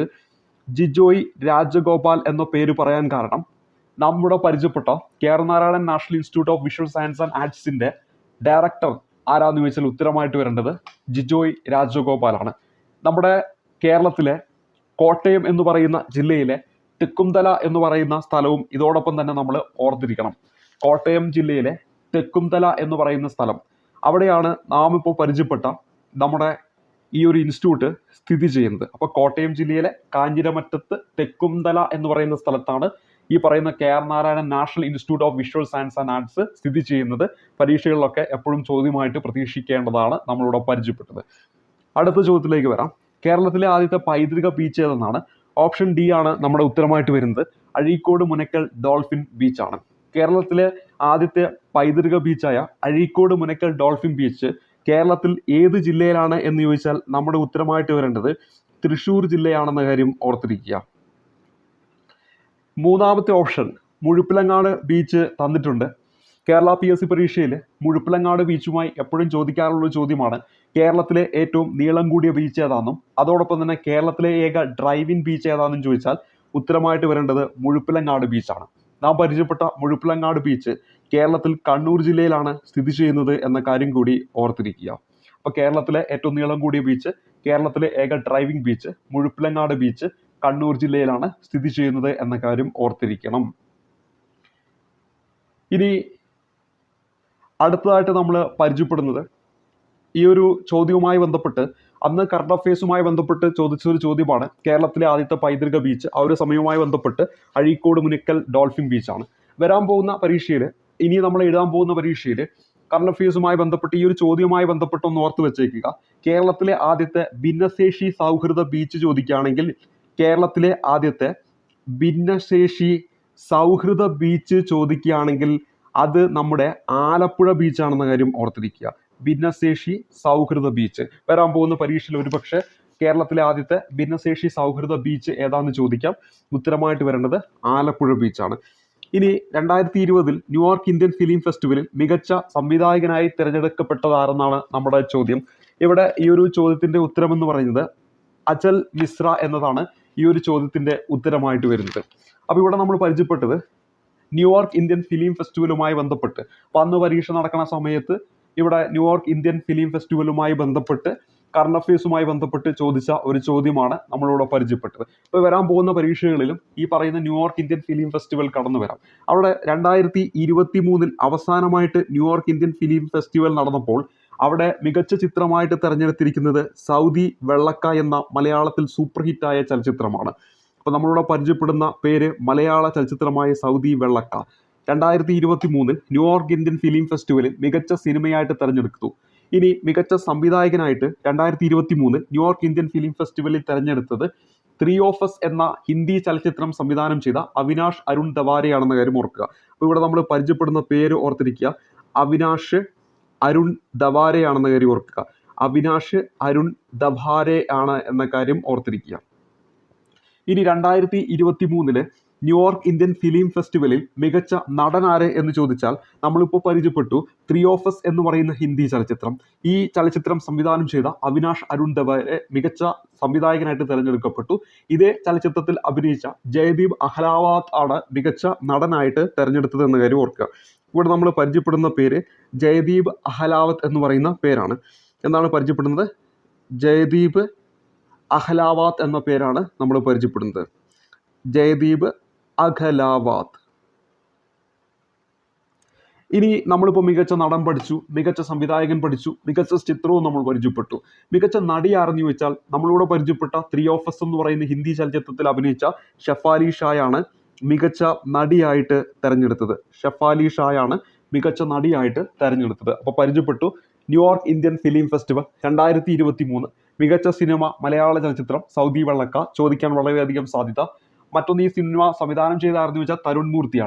ജിജോയ് രാജഗോപാൽ എന്ന പേര് പറയാൻ കാരണം നമ്മുടെ പരിചയപ്പെട്ട KR Narayanan national institute of visual science and ആർട്സിന്റെ ഡയറക്ടർ ആരാന്ന് ചോദിച്ചാൽ ഉത്തരമായിട്ട് വരേണ്ടത് ജിജോയ് രാജഗോപാലാണ്. നമ്മുടെ കേരളത്തിലെ കോട്ടയം എന്ന് പറയുന്ന ജില്ലയിലെ തെക്കുംതല എന്ന് പറയുന്ന സ്ഥലവും ഇതോടൊപ്പം തന്നെ നമ്മൾ ഓർത്തിരിക്കണം. കോട്ടയം ജില്ലയിലെ തെക്കുംതല എന്ന് പറയുന്ന സ്ഥലം, അവിടെയാണ് നാം ഇപ്പോൾ പരിചയപ്പെട്ട നമ്മുടെ ഈ ഒരു ഇൻസ്റ്റിറ്റ്യൂട്ട് സ്ഥിതി ചെയ്യുന്നത്. അപ്പോൾ കോട്ടയം ജില്ലയിലെ കാഞ്ഞിരമറ്റത്ത് തെക്കുംതല എന്ന് പറയുന്ന സ്ഥലത്താണ് ഈ പറയുന്ന KR Narayanan national institute of visual science and arts സ്ഥിതി ചെയ്യുന്നത്. പരീക്ഷകളിലൊക്കെ എപ്പോഴും ചോദ്യമായിട്ട് പ്രതീക്ഷിക്കേണ്ടതാണ് നമ്മളിവിടെ പരിചയപ്പെട്ടത്. അടുത്ത ചോദ്യത്തിലേക്ക് വരാം. കേരളത്തിലെ ആദ്യത്തെ പൈതൃക ബീച്ച് ഏതെന്നാണ്? ഓപ്ഷൻ ഡി ആണ് നമ്മുടെ ഉത്തരമായിട്ട് വരുന്നത്. അഴീക്കോട് മുനക്കൽ ഡോൾഫിൻ ബീച്ചാണ്. കേരളത്തിലെ ആദ്യത്തെ പൈതൃക ബീച്ചായ അഴീക്കോട് മുനക്കൽ ഡോൾഫിൻ ബീച്ച് കേരളത്തിൽ ഏത് ജില്ലയിലാണ് എന്ന് ചോദിച്ചാൽ നമ്മുടെ ഉത്തരമായിട്ട് വരേണ്ടത് തൃശ്ശൂർ ജില്ലയാണെന്ന കാര്യം ഓർത്തിരിക്കുക. മൂന്നാമത്തെ ഓപ്ഷൻ മുഴുപ്പിലങ്ങാട് ബീച്ച് തന്നിട്ടുണ്ട്. കേരള PSC പരീക്ഷയിൽ മുഴുപ്പിലങ്ങാട് ബീച്ചുമായി എപ്പോഴും ചോദിക്കാറുള്ള ചോദ്യമാണ് കേരളത്തിലെ ഏറ്റവും നീളം കൂടിയ ബീച്ച് ഏതാണെന്നും അതോടൊപ്പം തന്നെ കേരളത്തിലെ ഏക ഡ്രൈവിൻ ബീച്ച് ഏതാണെന്നും ചോദിച്ചാൽ ഉത്തരമായിട്ട് വരേണ്ടത് മുഴുപ്പിലങ്ങാട് ബീച്ചാണ്. നാം പരിചയപ്പെട്ട മുഴുപ്പിലങ്ങാട് ബീച്ച് കേരളത്തിൽ കണ്ണൂർ ജില്ലയിലാണ് സ്ഥിതി ചെയ്യുന്നത് എന്ന കാര്യം കൂടി ഓർത്തിരിക്കുക. അപ്പോൾ കേരളത്തിലെ ഏറ്റവും നീളം കൂടിയ ബീച്ച്, കേരളത്തിലെ ഏക driving beach Muzhappilangad beach Kannur ജില്ലയിലാണ് സ്ഥിതി ചെയ്യുന്നത് എന്ന കാര്യം ഓർത്തിരിക്കണം. ഇനി അടുത്തതായിട്ട് നമ്മൾ പരിചയപ്പെടുന്നത് ഈ ഒരു ചോദ്യവുമായി ബന്ധപ്പെട്ട് അന്ന് കറണ്ട് അഫയേഴ്സുമായി ബന്ധപ്പെട്ട് ചോദിച്ചൊരു ചോദ്യമാണ്. കേരളത്തിലെ ആദ്യത്തെ പൈതൃക ബീച്ച്, ആ ഒരു സമയവുമായി ബന്ധപ്പെട്ട് അഴീക്കോട് മുനക്കൽ ഡോൾഫിൻ ബീച്ചാണ്. വരാൻ പോകുന്ന പരീക്ഷയിൽ, ഇനി നമ്മൾ എഴുതാൻ പോകുന്ന പരീക്ഷയിൽ കറണ്ട് അഫയേഴ്സുമായി ബന്ധപ്പെട്ട് ഈ ഒരു ചോദ്യവുമായി ബന്ധപ്പെട്ട് ഒന്ന് ഓർത്ത് വെച്ചേക്കുക. കേരളത്തിലെ ആദ്യത്തെ ഭിന്നശേഷി സൗഹൃദ ബീച്ച് ചോദിക്കുകയാണെങ്കിൽ, കേരളത്തിലെ ആദ്യത്തെ ഭിന്നശേഷി സൗഹൃദ ബീച്ച് ചോദിക്കുകയാണെങ്കിൽ അത് നമ്മുടെ ആലപ്പുഴ ബീച്ചാണെന്ന കാര്യം ഓർത്തിരിക്കുക. ഭിന്നശേഷി സൗഹൃദ ബീച്ച് വരാൻ പോകുന്ന പരീക്ഷയിൽ ഒരുപക്ഷെ കേരളത്തിലെ ആദ്യത്തെ ഭിന്നശേഷി സൗഹൃദ ബീച്ച് ഏതാണെന്ന് ചോദിക്കാം. ഉത്തരമായിട്ട് വരേണ്ടത് ആലപ്പുഴ ബീച്ചാണ്. ഇനി 2020 ന്യൂയോർക്ക് ഇന്ത്യൻ ഫിലിം ഫെസ്റ്റിവലിൽ മികച്ച സംവിധായകനായി തിരഞ്ഞെടുക്കപ്പെട്ടതാരെന്നാണ് നമ്മുടെ ചോദ്യം. ഇവിടെ ഈ ഒരു ചോദ്യത്തിന്റെ ഉത്തരം എന്ന് പറയുന്നത് അചൽ മിശ്ര എന്നതാണ് ഈ ഒരു ചോദ്യത്തിന്റെ ഉത്തരമായിട്ട് വരുന്നത്. അപ്പോൾ ഇവിടെ നമ്മൾ പരിചയപ്പെട്ടത് ന്യൂയോർക്ക് ഇന്ത്യൻ ഫിലിം ഫെസ്റ്റിവലുമായി ബന്ധപ്പെട്ട്, അപ്പോൾ അന്ന് പരീക്ഷ നടക്കുന്ന സമയത്ത് ഇവിടെ ന്യൂയോർക്ക് ഇന്ത്യൻ ഫിലിം ഫെസ്റ്റിവലുമായി ബന്ധപ്പെട്ട് കറണ്ട് അഫയേഴ്സുമായി ബന്ധപ്പെട്ട് ചോദിച്ച ഒരു ചോദ്യമാണ് നമ്മളിവിടെ പരിചയപ്പെട്ടത്. ഇപ്പോൾ വരാൻ പോകുന്ന പരീക്ഷകളിലും ഈ പറയുന്ന ന്യൂയോർക്ക് ഇന്ത്യൻ ഫിലിം ഫെസ്റ്റിവൽ കടന്നു വരാം. അവിടെ 2023 അവസാനമായിട്ട് ന്യൂയോർക്ക് ഇന്ത്യൻ ഫിലിം ഫെസ്റ്റിവൽ നടന്നപ്പോൾ അവിടെ മികച്ച ചിത്രമായിട്ട് തിരഞ്ഞെടുത്തിരിക്കുന്നത് സൗദി വെള്ളക്ക എന്ന മലയാളത്തിൽ സൂപ്പർ ഹിറ്റായ ചലച്ചിത്രമാണ്. അപ്പോൾ നമ്മളിവിടെ പരിചയപ്പെടുന്ന പേര് മലയാള ചലച്ചിത്രമായ സൗദി വെള്ളക്ക 2023 ന്യൂയോർക്ക് ഇന്ത്യൻ ഫിലിം ഫെസ്റ്റിവലിൽ മികച്ച സിനിമയായിട്ട് തിരഞ്ഞെടുത്തു. ഇനി മികച്ച സംവിധായകനായിട്ട് 2023 ന്യൂയോർക്ക് ഇന്ത്യൻ ഫിലിം ഫെസ്റ്റിവലിൽ തിരഞ്ഞെടുത്തത് 3 of Us എന്ന ഹിന്ദി ചലച്ചിത്രം സംവിധാനം ചെയ്ത അവിനാഷ് അരുൺ ദവാരെയാണെന്ന കാര്യം ഓർക്കുക. അപ്പോൾ ഇവിടെ നമ്മൾ പരിചയപ്പെടുന്ന പേര് ഓർത്തിരിക്കുക, അവിനാഷ് അരുൺ ദവാരെയാണെന്ന കാര്യം ഓർക്കുക. അവിനാഷ് അരുൺ ദവാരെ ആണ് എന്ന കാര്യം ഓർത്തിരിക്കുക. ഇനി 2023 ന്യൂയോർക്ക് ഇന്ത്യൻ ഫിലിം ഫെസ്റ്റിവലിൽ മികച്ച നടനാര് എന്ന് ചോദിച്ചാൽ നമ്മളിപ്പോൾ പരിചയപ്പെട്ടു ത്രീ ഓഫ് എസ് എന്ന് പറയുന്ന ഹിന്ദി ചലച്ചിത്രം. ഈ ചലച്ചിത്രം സംവിധാനം ചെയ്ത അവിനാഷ് അരുൺ ദവാരെ മികച്ച സംവിധായകനായിട്ട് തിരഞ്ഞെടുക്കപ്പെട്ടു. ഇതേ ചലച്ചിത്രത്തിൽ അഭിനയിച്ച ജയദീപ് അഹ്ലാവാത് ആണ് മികച്ച നടനായിട്ട് തിരഞ്ഞെടുത്തത് എന്ന കാര്യം ഓർക്കുക. ഇവിടെ നമ്മൾ പരിചയപ്പെടുന്ന പേര് ജയദീപ് അഹ്ലാവത് എന്ന് പറയുന്ന പേരാണ്. എന്താണ് പരിചയപ്പെടുന്നത്? ജയദീപ് അഹ്ലാവാത് എന്ന പേരാണ് നമ്മൾ പരിചയപ്പെടുന്നത്. ജയദീപ് അഹ്ലാവാത്. ഇനി നമ്മളിപ്പോൾ മികച്ച നടൻ പഠിച്ചു, മികച്ച സംവിധായകൻ പഠിച്ചു, മികച്ച ചിത്രവും നമ്മൾ പരിചയപ്പെട്ടു. മികച്ച നടി ആരെന്ന് ചോദിച്ചാൽ നമ്മളിവിടെ പരിചയപ്പെട്ട ത്രീ ഓഫ് എസ് എന്ന് പറയുന്ന ഹിന്ദി ചലച്ചിത്രത്തിൽ അഭിനയിച്ച ഷെഫാലി ഷായാണ് മികച്ച നടിയായിട്ട് തെരഞ്ഞെടുത്തത്. ഷെഫാലി ഷായാണ് മികച്ച നടിയായിട്ട് തെരഞ്ഞെടുത്തത്. അപ്പോൾ പരിചയപ്പെട്ടു ന്യൂയോർക്ക് ഇന്ത്യൻ ഫിലിം ഫെസ്റ്റിവൽ 2023 മികച്ച സിനിമ മലയാള ചലച്ചിത്രം സൗദി വെള്ളക്ക ചോദിക്കാൻ വളരെയധികം സാധ്യത. മറ്റൊന്ന്, ഈ സിനിമ സംവിധാനം ചെയ്ത ആരെന്ന് വെച്ചാൽ തരുൺ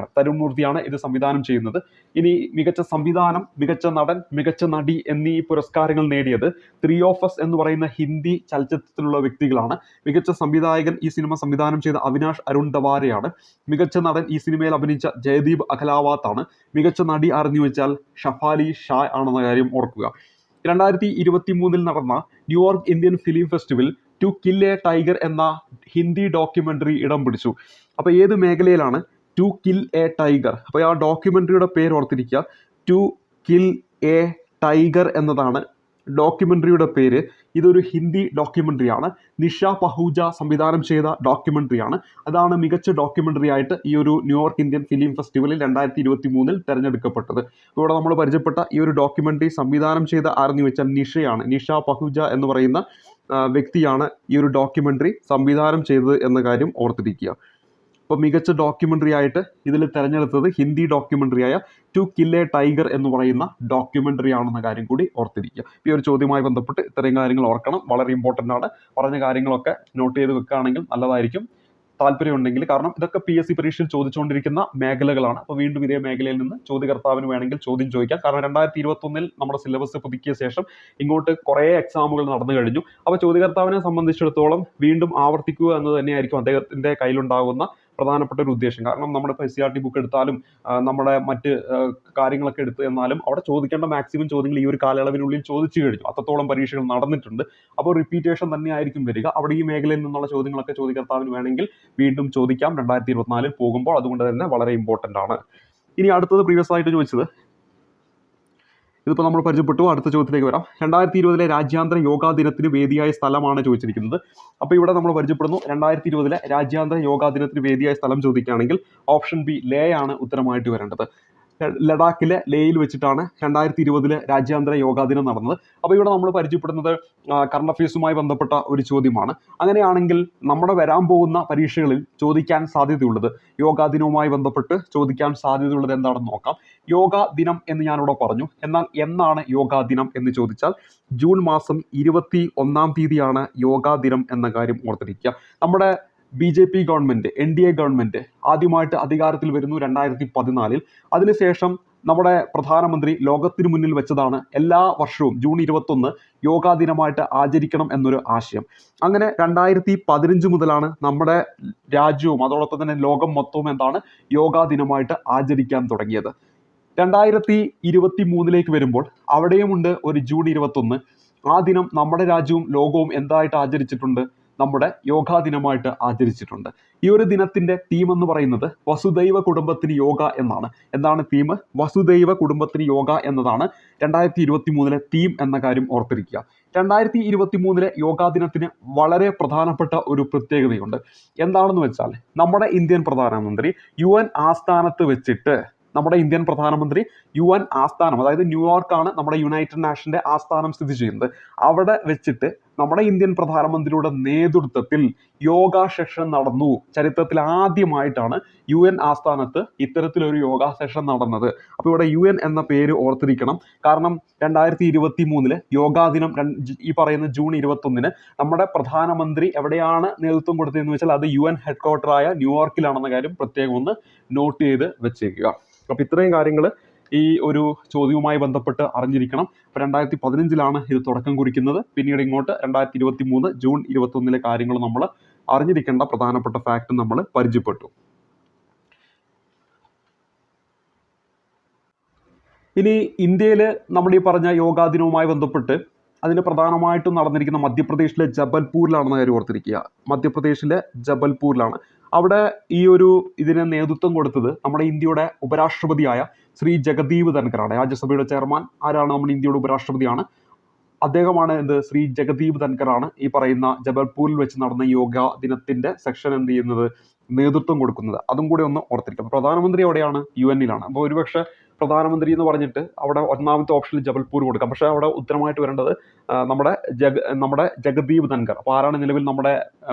മൂർത്തിയാണ് ഇത് സംവിധാനം ചെയ്യുന്നത്. ഇനി മികച്ച സംവിധാനം, മികച്ച നടൻ, മികച്ച നടി എന്നീ പുരസ്കാരങ്ങൾ നേടിയത് ത്രീ ഓഫ് എസ് എന്ന് പറയുന്ന ഹിന്ദി ചലച്ചിത്രത്തിലുള്ള വ്യക്തികളാണ്. മികച്ച സംവിധായകൻ ഈ സിനിമ സംവിധാനം ചെയ്ത അവിനാഷ് അരുൺ ദവാരെയാണ്. മികച്ച നടൻ ഈ സിനിമയിൽ അഭിനയിച്ച ജയദീപ് അഹ്ലാവാത് ആണ്. മികച്ച നടി ആരെന്ന് ചോദിച്ചാൽ ഷെഫാലി ഷാ ആണെന്ന കാര്യം ഓർക്കുക. 2023 നടന്ന New York Indian film festival to kill a tiger എന്ന ഹിന്ദി ഡോക്യുമെന്ററി ഇടം പിടിച്ചു. അപ്പോൾ ഏത് മേഖലയിലാണ്? To kill a tiger. അപ്പോൾ ആ ഡോക്യുമെന്ററിയുടെ പേര് ഓർത്തിരിക്കുക. ടു കിൽ എ ടൈഗർ എന്നതാണ് ഡോക്യുമെന്ററിയുടെ പേര്. ഇതൊരു ഹിന്ദി ഡോക്യുമെന്ററിയാണ്. നിഷ പഹൂജ സംവിധാനം ചെയ്ത ഡോക്യുമെന്ററിയാണ്. അതാണ് മികച്ച ഡോക്യുമെന്ററി ആയിട്ട് ഈ ഒരു ന്യൂയോർക്ക് ഇന്ത്യൻ ഫിലിം ഫെസ്റ്റിവലിൽ 2023 തിരഞ്ഞെടുക്കപ്പെട്ടത്. ഇവിടെ നമ്മൾ പരിചയപ്പെട്ട ഈ ഒരു ഡോക്യുമെന്ററി സംവിധാനം ചെയ്ത ആരെന്ന് ചോദിച്ചാൽ നിഷയാണ്. നിഷ പഹൂജ എന്ന് പറയുന്ന വ്യക്തിയാണ് ഈ ഒരു ഡോക്യുമെന്ററി സംവിധാനം ചെയ്തത് എന്ന കാര്യം ഓർത്തിരിക്കുക. അപ്പോൾ മികച്ച ഡോക്യുമെന്ററി ആയിട്ട് ഇതിൽ തിരഞ്ഞെടുത്തത് ഹിന്ദി ഡോക്യുമെന്ററിയായ ടു കിൽ എ ടൈഗർ എന്ന് പറയുന്ന ഡോക്യുമെന്ററി ആണെന്ന കാര്യം കൂടി ഓർത്തിരിക്കുക. ഈ ഒരു ചോദ്യവുമായി ബന്ധപ്പെട്ട് ഇത്രയും കാര്യങ്ങൾ ഓർക്കണം, വളരെ ഇമ്പോർട്ടൻ്റ് ആണ്. പറഞ്ഞ കാര്യങ്ങളൊക്കെ നോട്ട് ചെയ്ത് വെക്കുകയാണെങ്കിൽ നല്ലതായിരിക്കും, താല്പര്യമുണ്ടെങ്കിൽ. കാരണം ഇതൊക്കെ PSC പരീക്ഷയിൽ ചോദിച്ചുകൊണ്ടിരിക്കുന്ന മേഖലകളാണ്. അപ്പോൾ വീണ്ടും ഇതേ മേഖലയിൽ നിന്ന് ചോദ്യകർത്താവിന് വേണമെങ്കിൽ ചോദ്യം ചോദിക്കാം. കാരണം 2021 നമ്മുടെ സിലബസ് പുതുക്കിയ ശേഷം ഇങ്ങോട്ട് കുറേ എക്സാമുകൾ നടന്നു കഴിഞ്ഞു. അപ്പോൾ ചോദ്യകർത്താവിനെ സംബന്ധിച്ചിടത്തോളം വീണ്ടും ആവർത്തിക്കുക എന്നത് തന്നെയായിരിക്കും അദ്ദേഹത്തിൻ്റെ കയ്യിലുണ്ടാകുന്ന പ്രധാനപ്പെട്ട ഒരു ഉദ്ദേശം. കാരണം നമ്മുടെ SCRT ബുക്ക് എടുത്താലും നമ്മുടെ മറ്റ് കാര്യങ്ങളൊക്കെ എടുത്ത് എന്നാലും അവിടെ ചോദിക്കേണ്ട മാക്സിമം ചോദ്യങ്ങൾ ഈ ഒരു കാലയളവിനുള്ളിൽ ചോദിച്ചു കഴിഞ്ഞു. അത്രത്തോളം പരീക്ഷകൾ നടന്നിട്ടുണ്ട്. അപ്പോൾ റിപ്പീറ്റേഷൻ തന്നെയായിരിക്കും വരിക. അവിടെ ഈ മേഖലയിൽ നിന്നുള്ള ചോദ്യങ്ങളൊക്കെ ചോദ്യകർത്താവിന് വേണമെങ്കിൽ വീണ്ടും ചോദിക്കാം 2024 പോകുമ്പോൾ. അതുകൊണ്ട് തന്നെ വളരെ ഇമ്പോർട്ടൻ്റ് ആണ്. ഇനി അടുത്തത് പ്രീവിയസ് ആയിട്ട് ചോദിച്ചത്, ഇതിപ്പോൾ നമ്മൾ പരിചയപ്പെട്ടു. അടുത്ത ചോദ്യത്തിലേക്ക് വരാം. 2020 രാജ്യാന്തര യോഗാ ദിനത്തിന് വേദിയായ സ്ഥലമാണ് ചോദിച്ചിരിക്കുന്നത്. അപ്പോൾ ഇവിടെ നമ്മൾ പരിചയപ്പെടുന്നു 2020 രാജ്യാന്തര യോഗാ ദിനത്തിന് വേദിയായ സ്ഥലം ചോദിക്കുകയാണെങ്കിൽ ഓപ്ഷൻ ബി ലേ ആണ് ഉത്തരമായിട്ട് വരേണ്ടത്. ലഡാക്കിലെ ലേയിൽ വെച്ചിട്ടാണ് 2020 രാജ്യാന്തര യോഗാ ദിനം നടന്നത്. അപ്പോൾ ഇവിടെ നമ്മൾ പരിചയപ്പെടുന്നത് കറണ്ട് അഫയേഴ്സുമായി ബന്ധപ്പെട്ട ഒരു ചോദ്യമാണ്. അങ്ങനെയാണെങ്കിൽ നമ്മുടെ വരാൻ പോകുന്ന പരീക്ഷകളിൽ ചോദിക്കാൻ സാധ്യതയുള്ളത്, യോഗാ ദിനവുമായി ബന്ധപ്പെട്ട് ചോദിക്കാൻ സാധ്യതയുള്ളത് എന്താണെന്ന് നോക്കാം. യോഗാ ദിനം എന്ന് ഞാനിവിടെ പറഞ്ഞു. എന്നാൽ എന്നാണ് യോഗാ ദിനം എന്ന് ചോദിച്ചാൽ ജൂൺ മാസം 21-ാം തീയതിയാണ് യോഗാ ദിനം എന്ന കാര്യം ഓർത്തിരിക്കുക. നമ്മുടെ BJP ഗവൺമെൻറ്, NDA ഗവൺമെൻറ് ആദ്യമായിട്ട് അധികാരത്തിൽ വരുന്നു 2014. അതിനുശേഷം നമ്മുടെ പ്രധാനമന്ത്രി ലോകത്തിന് മുന്നിൽ വെച്ചതാണ് എല്ലാ വർഷവും ജൂൺ 21 യോഗാ ദിനമായിട്ട് ആചരിക്കണം എന്നൊരു ആശയം. അങ്ങനെ 2015 മുതലാണ് നമ്മുടെ രാജ്യവും അതോടൊപ്പം തന്നെ ലോകം മൊത്തവും എന്താണ് യോഗാ ദിനമായിട്ട് ആചരിക്കാൻ തുടങ്ങിയത്. 2023 വരുമ്പോൾ അവിടെയുമുണ്ട് ഒരു ജൂൺ 21. ആ ദിനം നമ്മുടെ രാജ്യവും ലോകവും എന്തായിട്ട് ആചരിച്ചിട്ടുണ്ട്? നമ്മുടെ യോഗാ ദിനമായിട്ട് ആചരിച്ചിട്ടുണ്ട്. ഈ ഒരു ദിനത്തിന്റെ തീം എന്ന് പറയുന്നത് വസുദൈവ കുടുംബത്തിന് യോഗ എന്നാണ്. എന്താണ് തീം? വസുദൈവ കുടുംബത്തിന് യോഗ എന്നതാണ് 2023 തീം എന്ന കാര്യം ഓർത്തിരിക്കുക. 2023 യോഗാ ദിനത്തിന് വളരെ പ്രധാനപ്പെട്ട ഒരു പ്രത്യേകതയുണ്ട്. എന്താണെന്ന് വെച്ചാൽ നമ്മുടെ ഇന്ത്യൻ പ്രധാനമന്ത്രി UN ആസ്ഥാനത്ത് വെച്ചിട്ട്, നമ്മുടെ ഇന്ത്യൻ പ്രധാനമന്ത്രി UN ആസ്ഥാനം, അതായത് ന്യൂയോർക്കാണ് നമ്മുടെ യുണൈറ്റഡ് നാഷന്റെ ആസ്ഥാനം സ്ഥിതി ചെയ്യുന്നത്. അവിടെ വെച്ചിട്ട് നമ്മുടെ ഇന്ത്യൻ പ്രധാനമന്ത്രിയുടെ നേതൃത്വത്തിൽ യോഗാ സെഷൻ നടന്നു. ചരിത്രത്തിൽ ആദ്യമായിട്ടാണ് UN ആസ്ഥാനത്ത് ഇത്തരത്തിലൊരു യോഗാ സെഷൻ നടന്നത്. അപ്പോൾ ഇവിടെ UN എന്ന പേര് ഓർത്തിരിക്കണം. കാരണം 2023 യോഗാ ദിനം ഈ പറയുന്ന ജൂൺ 21 നമ്മുടെ പ്രധാനമന്ത്രി എവിടെയാണ് നേതൃത്വം കൊടുത്തതെന്ന് വെച്ചാൽ അത് UN ഹെഡ്ക്വാർട്ടറായ ന്യൂയോർക്കിലാണെന്ന കാര്യം പ്രത്യേകം ഒന്ന് നോട്ട് ചെയ്ത് വെച്ചേക്കുക. അപ്പോൾ ഇത്രയും കാര്യങ്ങൾ ഈ ഒരു ചോദ്യവുമായി ബന്ധപ്പെട്ട് അറിഞ്ഞിരിക്കണം. അപ്പോൾ 2015 ഇത് തുടക്കം കുറിക്കുന്നത്. പിന്നീട് ഇങ്ങോട്ട് 2023 ജൂൺ 21 കാര്യങ്ങൾ നമ്മൾ അറിഞ്ഞിരിക്കേണ്ട പ്രധാനപ്പെട്ട ഫാക്ട് നമ്മൾ പരിചയപ്പെട്ടു. ഇനി ഇന്ത്യയിൽ നമ്മൾ ഈ പറഞ്ഞ യോഗാ ദിനവുമായി ബന്ധപ്പെട്ട് അതിന് പ്രധാനമായിട്ടും നടന്നിരിക്കുന്ന മധ്യപ്രദേശിലെ ജബൽപൂരിലാണെന്ന കാര്യം ഓർത്തിരിക്കുക. മധ്യപ്രദേശിലെ ജബൽപൂരിലാണ്. അവിടെ ഈ ഒരു ഇതിന് നേതൃത്വം കൊടുത്തത് നമ്മുടെ ഇന്ത്യയുടെ ഉപരാഷ്ട്രപതിയായ ശ്രീ ജഗദീപ് ധൻഖറാണ്. രാജ്യസഭയുടെ ചെയർമാൻ ആരാണ്? നമ്മുടെ ഇന്ത്യയുടെ ഉപരാഷ്ട്രപതിയാണ്. അദ്ദേഹമാണ് ശ്രീ ജഗദീപ് ധൻഖറാണ് ഈ പറയുന്ന ജബൽപൂരിൽ വെച്ച് നടന്ന യോഗാ ദിനത്തിന്റെ സെക്ഷൻ എന്ത് ചെയ്യുന്നത്, നേതൃത്വം കൊടുക്കുന്നത്. അതും കൂടി ഒന്ന് ഓർത്തിരിക്കണം. പ്രധാനമന്ത്രി എവിടെയാണ്? UN-ലാണ്. അപ്പോൾ ഒരുപക്ഷെ പ്രധാനമന്ത്രി എന്ന് പറഞ്ഞിട്ട് അവിടെ ഒന്നാമത്തെ ഓപ്ഷനിൽ ജബൽപൂർ കൊടുക്കാം. പക്ഷേ അവിടെ ഉത്തരമായിട്ട് വരേണ്ടത് നമ്മുടെ ജഗദീപ് ധൻഖർ. അപ്പോൾ ആരാണ് നിലവിൽ നമ്മുടെ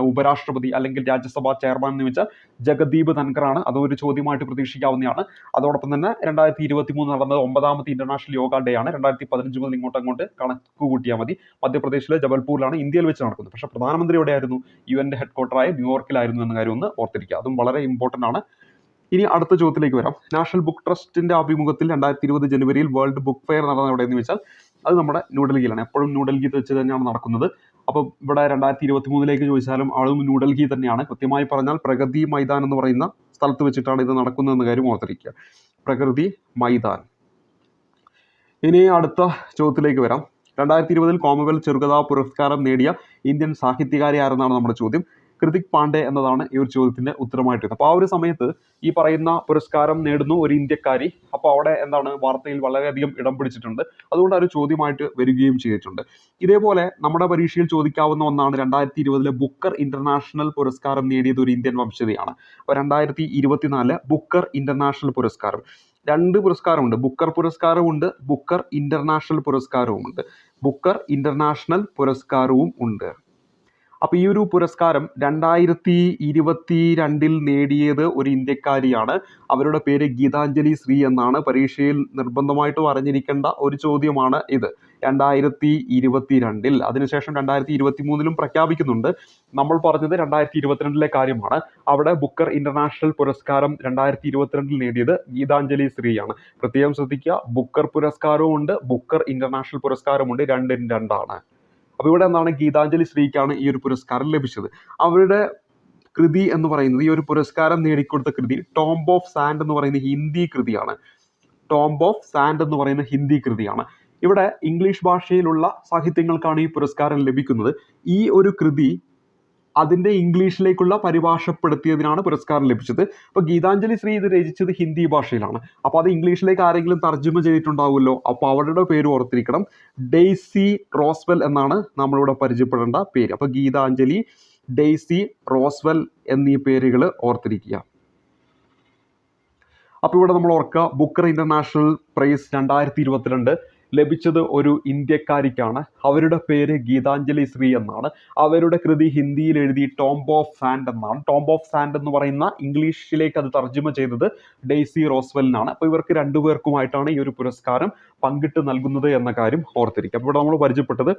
ഉപരാഷ്ട്രപതി അല്ലെങ്കിൽ രാജ്യസഭാ ചെയർമാൻ എന്ന് വെച്ചാൽ ജഗദീപ് ധൻഖറാണ്. അതൊരു ചോദ്യമായിട്ട് പ്രതീക്ഷിക്കാവുന്നതാണ്. അതോടൊപ്പം തന്നെ 2023 നടന്നത് 9ാമത്തെ ഇന്റർനാഷണൽ യോഗ ഡേ ആണ്. 2015 മുതൽ അങ്ങോട്ട് കണക്ക് കൂട്ടിയാൽ മതി. മധ്യപ്രദേശിലെ ജബൽപൂരിലാണ് ഇന്ത്യയിൽ വെച്ച് നടക്കുന്നത്. പക്ഷേ പ്രധാനമന്ത്രി എവിടെയായിരുന്നു? UN-ന്റെ ഹെഡ്ക്വാർട്ടറായ ന്യൂയോർക്കിലായിരുന്നു എന്ന കാര്യം ഒന്ന് ഓർത്തിരിക്കുക. അതും വളരെ ഇമ്പോർട്ടൻ്റ് ആണ്. ഇനി അടുത്ത ചോദ്യത്തിലേക്ക് വരാം. നാഷണൽ ബുക്ക് ട്രസ്റ്റിന്റെ ആഭിമുഖ്യത്തിൽ 2020 ജനുവരിയിൽ വേൾഡ് ബുക്ക് ഫെയർ നടന്നത് എവിടെയെന്ന് വെച്ചാൽ അത് നമ്മുടെ ന്യൂഡൽഹിയിലാണ്. എപ്പോഴും ന്യൂഡൽഹിയിൽ വെച്ച് തന്നെയാണ് നടക്കുന്നത്. അപ്പോൾ ഇവിടെ 2023 ചോദിച്ചാലും ആളും ന്യൂഡൽഹി തന്നെയാണ്. കൃത്യമായി പറഞ്ഞാൽ പ്രഗതി മൈതാൻ എന്ന് പറയുന്ന സ്ഥലത്ത് വെച്ചിട്ടാണ് ഇത് നടക്കുന്നതെന്ന കാര്യം ഓർത്തിരിക്കുക. പ്രഗതി മൈതാൻ. ഇനി അടുത്ത ചോദ്യത്തിലേക്ക് വരാം. 2020 കോമൺവെൽത്ത് ചെറുകഥാ പുരസ്കാരം നേടിയ ഇന്ത്യൻ സാഹിത്യകാരി ആരെന്നാണ് നമ്മുടെ ചോദ്യം. കൃതിക് പാണ്ഡെ എന്നതാണ് ഈ ഒരു ചോദ്യത്തിന്റെ ഉത്തരമായിട്ട്. അപ്പോൾ ആ ഒരു സമയത്ത് ഈ പറയുന്ന പുരസ്കാരം നേടുന്നു ഒരു ഇന്ത്യക്കാരി. അപ്പോൾ അവിടെ എന്താണ് വാർത്തയിൽ വളരെയധികം ഇടം പിടിച്ചിട്ടുണ്ട്. അതുകൊണ്ട് ആ ഒരു ചോദ്യമായിട്ട് വരികയും ചെയ്തിട്ടുണ്ട്. ഇതേപോലെ നമ്മുടെ പരീക്ഷയിൽ ചോദിക്കാവുന്ന ഒന്നാണ് 2020 ബുക്കർ ഇന്റർനാഷണൽ പുരസ്കാരം നേടിയത് ഒരു ഇന്ത്യൻ വംശജയാണ്. അപ്പോൾ 2024 ബുക്കർ ഇന്റർനാഷണൽ പുരസ്കാരം 2 പുരസ്കാരമുണ്ട്. ബുക്കർ പുരസ്കാരമുണ്ട്, ബുക്കർ ഇന്റർനാഷണൽ പുരസ്കാരവുമുണ്ട്. ബുക്കർ ഇന്റർനാഷണൽ പുരസ്കാരവും ഉണ്ട്. അപ്പോൾ ഈ ഒരു പുരസ്കാരം 2022 നേടിയത് ഒരു ഇന്ത്യക്കാരിയാണ്. അവരുടെ പേര് ഗീതാഞ്ജലി ശ്രീ എന്നാണ്. പരീക്ഷയിൽ നിർബന്ധമായിട്ടും അറിഞ്ഞിരിക്കേണ്ട ഒരു ചോദ്യമാണ് ഇത്. 2022. അതിനുശേഷം 2023 പ്രഖ്യാപിക്കുന്നുണ്ട്. നമ്മൾ പറഞ്ഞത് 2022 കാര്യമാണ്. അവിടെ ബുക്കർ ഇന്റർനാഷണൽ പുരസ്കാരം 2022 നേടിയത് ഗീതാഞ്ജലി ശ്രീയാണ്. പ്രത്യേകം ശ്രദ്ധിക്കുക, ബുക്കർ പുരസ്കാരവും ഉണ്ട്, ബുക്കർ ഇന്റർനാഷണൽ പുരസ്കാരമുണ്ട്. രണ്ടും രണ്ടാണ്. അപ്പോൾ ഇവിടെ എന്താണ്, ഗീതാഞ്ജലി ശ്രീക്കാണ് ഈ ഒരു പുരസ്കാരം ലഭിച്ചത്. അവരുടെ കൃതി എന്ന് പറയുന്നത്, ഈ ഒരു പുരസ്കാരം നേടിക്കൊടുത്ത കൃതി ടോംബ് ഓഫ് സാൻഡ് എന്ന് പറയുന്ന ഹിന്ദി കൃതിയാണ്. ടോംബ് ഓഫ് സാൻഡ് എന്ന് പറയുന്ന ഹിന്ദി കൃതിയാണ്. ഇവിടെ ഇംഗ്ലീഷ് ഭാഷയിലുള്ള സാഹിത്യങ്ങൾക്കാണ് ഈ പുരസ്കാരം ലഭിക്കുന്നത്. ഈ ഒരു കൃതി അതിൻ്റെ ഇംഗ്ലീഷിലേക്കുള്ള പരിഭാഷപ്പെടുത്തിയതിനാണ് പുരസ്കാരം ലഭിച്ചത്. അപ്പോൾ ഗീതാഞ്ജലി ശ്രീ ഇത് രചിച്ചത് ഹിന്ദി ഭാഷയിലാണ്. അപ്പോൾ അത് ഇംഗ്ലീഷിലേക്ക് ആരെങ്കിലും തർജ്ജമ ചെയ്തിട്ടുണ്ടാവുമല്ലോ. അപ്പോൾ അവരുടെ പേര് ഓർത്തിരിക്കണം. ഡെയ്സി റോസ്വെൽ എന്നാണ് നമ്മളിവിടെ പരിചയപ്പെടേണ്ട പേര്. അപ്പോൾ ഗീതാഞ്ജലി, ഡെയ്സി റോസ്വെൽ എന്നീ പേരുകൾ ഓർത്തിരിക്കുക. അപ്പോൾ ഇവിടെ നമ്മൾ ഓർക്കുക, ബുക്കർ ഇന്റർനാഷണൽ പ്രൈസ് 2022 ലഭിച്ചത് ഒരു ഇന്ത്യക്കാരിക്കാണ്. അവരുടെ പേര് ഗീതാഞ്ജലി ശ്രീ എന്നാണ്. അവരുടെ കൃതി ഹിന്ദിയിൽ എഴുതി ടോംബ് ഓഫ് സാൻഡ് എന്നാണ്. ടോംബ് ഓഫ് സാൻഡ് എന്ന് പറയുന്ന ഇംഗ്ലീഷിലേക്ക് അത് തർജ്ജമ ചെയ്തത് ഡെയ്സി റോസ്വെലിനാണ്. അപ്പോൾ ഇവർക്ക് രണ്ടുപേർക്കുമായിട്ടാണ് ഈ ഒരു പുരസ്കാരം പങ്കിട്ട് നൽകുന്നത് എന്ന കാര്യം ഓർത്തിരിക്കുക. അപ്പോൾ ഇവിടെ നമ്മൾ പരിചയപ്പെട്ടത്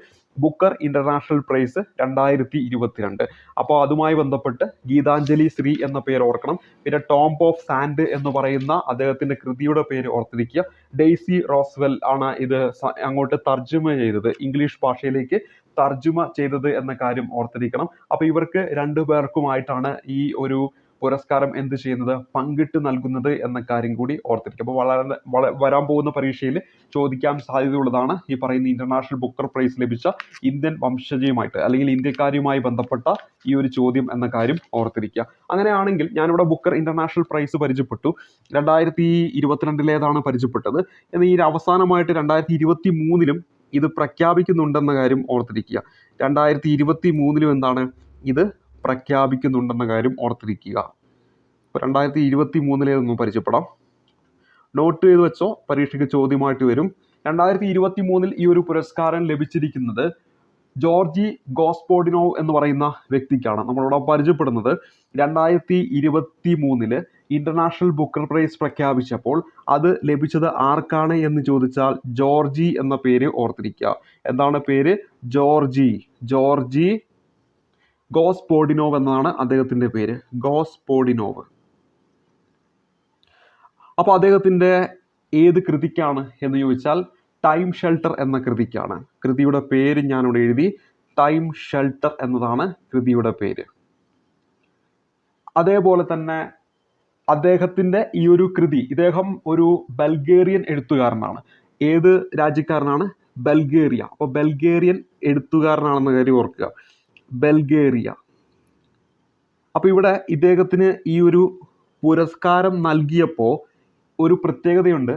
ബുക്കർ ഇന്റർനാഷണൽ പ്രൈസ് 2022. അപ്പോൾ അതുമായി ബന്ധപ്പെട്ട് ഗീതാഞ്ജലി ശ്രീ എന്ന പേര് ഓർക്കണം. പിന്നെ ടോംബ് ഓഫ് സാൻഡ് എന്ന് പറയുന്ന അദ്ദേഹത്തിന്റെ കൃതിയുടെ പേര് ഓർത്തിരിക്കുക. ഡെയ്സി റോസ്വെൽ ആണ് ഇത് അങ്ങോട്ട് തർജ്ജമ ചെയ്തത്, ഇംഗ്ലീഷ് ഭാഷയിലേക്ക് തർജ്ജമ ചെയ്തത് എന്ന കാര്യം ഓർത്തിരിക്കണം. അപ്പൊ ഇവർക്ക് രണ്ടുപേർക്കുമായിട്ടാണ് ഈ ഒരു പുരസ്കാരം എന്ത് ചെയ്യുന്നത്, പങ്കിട്ട് നൽകുന്നത് എന്ന കാര്യം കൂടി ഓർത്തിരിക്കുക. അപ്പോൾ വരാൻ പോകുന്ന പരീക്ഷയിൽ ചോദിക്കാൻ സാധ്യതയുള്ളതാണ് ഈ പറയുന്ന ഇന്റർനാഷണൽ ബുക്കർ പ്രൈസ് ലഭിച്ച ഇന്ത്യൻ വംശജയുമായിട്ട് അല്ലെങ്കിൽ ഇന്ത്യക്കാരിയുമായി ബന്ധപ്പെട്ട ഈ ഒരു ചോദ്യം എന്ന കാര്യം ഓർത്തിരിക്കുക. അങ്ങനെയാണെങ്കിൽ ഞാനിവിടെ ബുക്കർ ഇന്റർനാഷണൽ പ്രൈസ് പരിചയപ്പെട്ടു. 2022 പരിചയപ്പെട്ടത്. എന്നാൽ ഈ അവസാനമായിട്ട് 2023 ഇത് പ്രഖ്യാപിക്കുന്നുണ്ടെന്ന കാര്യം ഓർത്തിരിക്കുക. 2023 എന്താണ് ഇത് പ്രഖ്യാപിക്കുന്നുണ്ടെന്ന കാര്യം ഓർത്തിരിക്കുക. അപ്പോൾ 2023 ഒന്ന് പരിചയപ്പെടാം. നോട്ട് ചെയ്ത് വെച്ചോ, പരീക്ഷയ്ക്ക് ചോദ്യമായിട്ട് വരും. 2023 ഈ ഒരു പുരസ്കാരം ലഭിച്ചിരിക്കുന്നത് ജോർജി ഗോസ്പോഡിനോവ് എന്ന് പറയുന്ന വ്യക്തിക്കാണ്. നമ്മളിവിടെ പരിചയപ്പെടുന്നത് 2023 ഇന്റർനാഷണൽ ബുക്കർ പ്രൈസ് പ്രഖ്യാപിച്ചപ്പോൾ അത് ലഭിച്ചത് ആർക്കാണ് എന്ന് ചോദിച്ചാൽ ജോർജി എന്ന പേര് ഓർത്തിരിക്കുക. എന്താണ് പേര്? ജോർജി ഗോസ്പോഡിനോവ് എന്നാണ് അദ്ദേഹത്തിന്റെ പേര്. ഗോസ്പോഡിനോവ്. അപ്പോൾ അദ്ദേഹത്തിന്റെ ഏത് കൃതിക്കാണ് എന്ന് ചോദിച്ചാൽ ടൈം ഷെൽട്ടർ എന്ന കൃതിക്കാണ്. കൃതിയുടെ പേര് ഞാനിവിടെ എഴുതി. ടൈം ഷെൽട്ടർ എന്നതാണ് കൃതിയുടെ പേര്. അതേപോലെ തന്നെ അദ്ദേഹത്തിൻ്റെ ഈ ഒരു കൃതി, ഇദ്ദേഹം ഒരു ബൾഗേറിയൻ എഴുത്തുകാരനാണ്. ഏത് രാജ്യക്കാരനാണ്? ബൾഗേറിയ. അപ്പോൾ ബൾഗേറിയൻ എഴുത്തുകാരനാണെന്ന കാര്യം ഓർക്കുക, ബൾഗേറിയ. അപ്പോൾ ഇവിടെ ഇദ്ദേഹത്തിന് ഈ ഒരു പുരസ്കാരം നൽകിയപ്പോൾ ഒരു പ്രത്യേകതയുണ്ട്.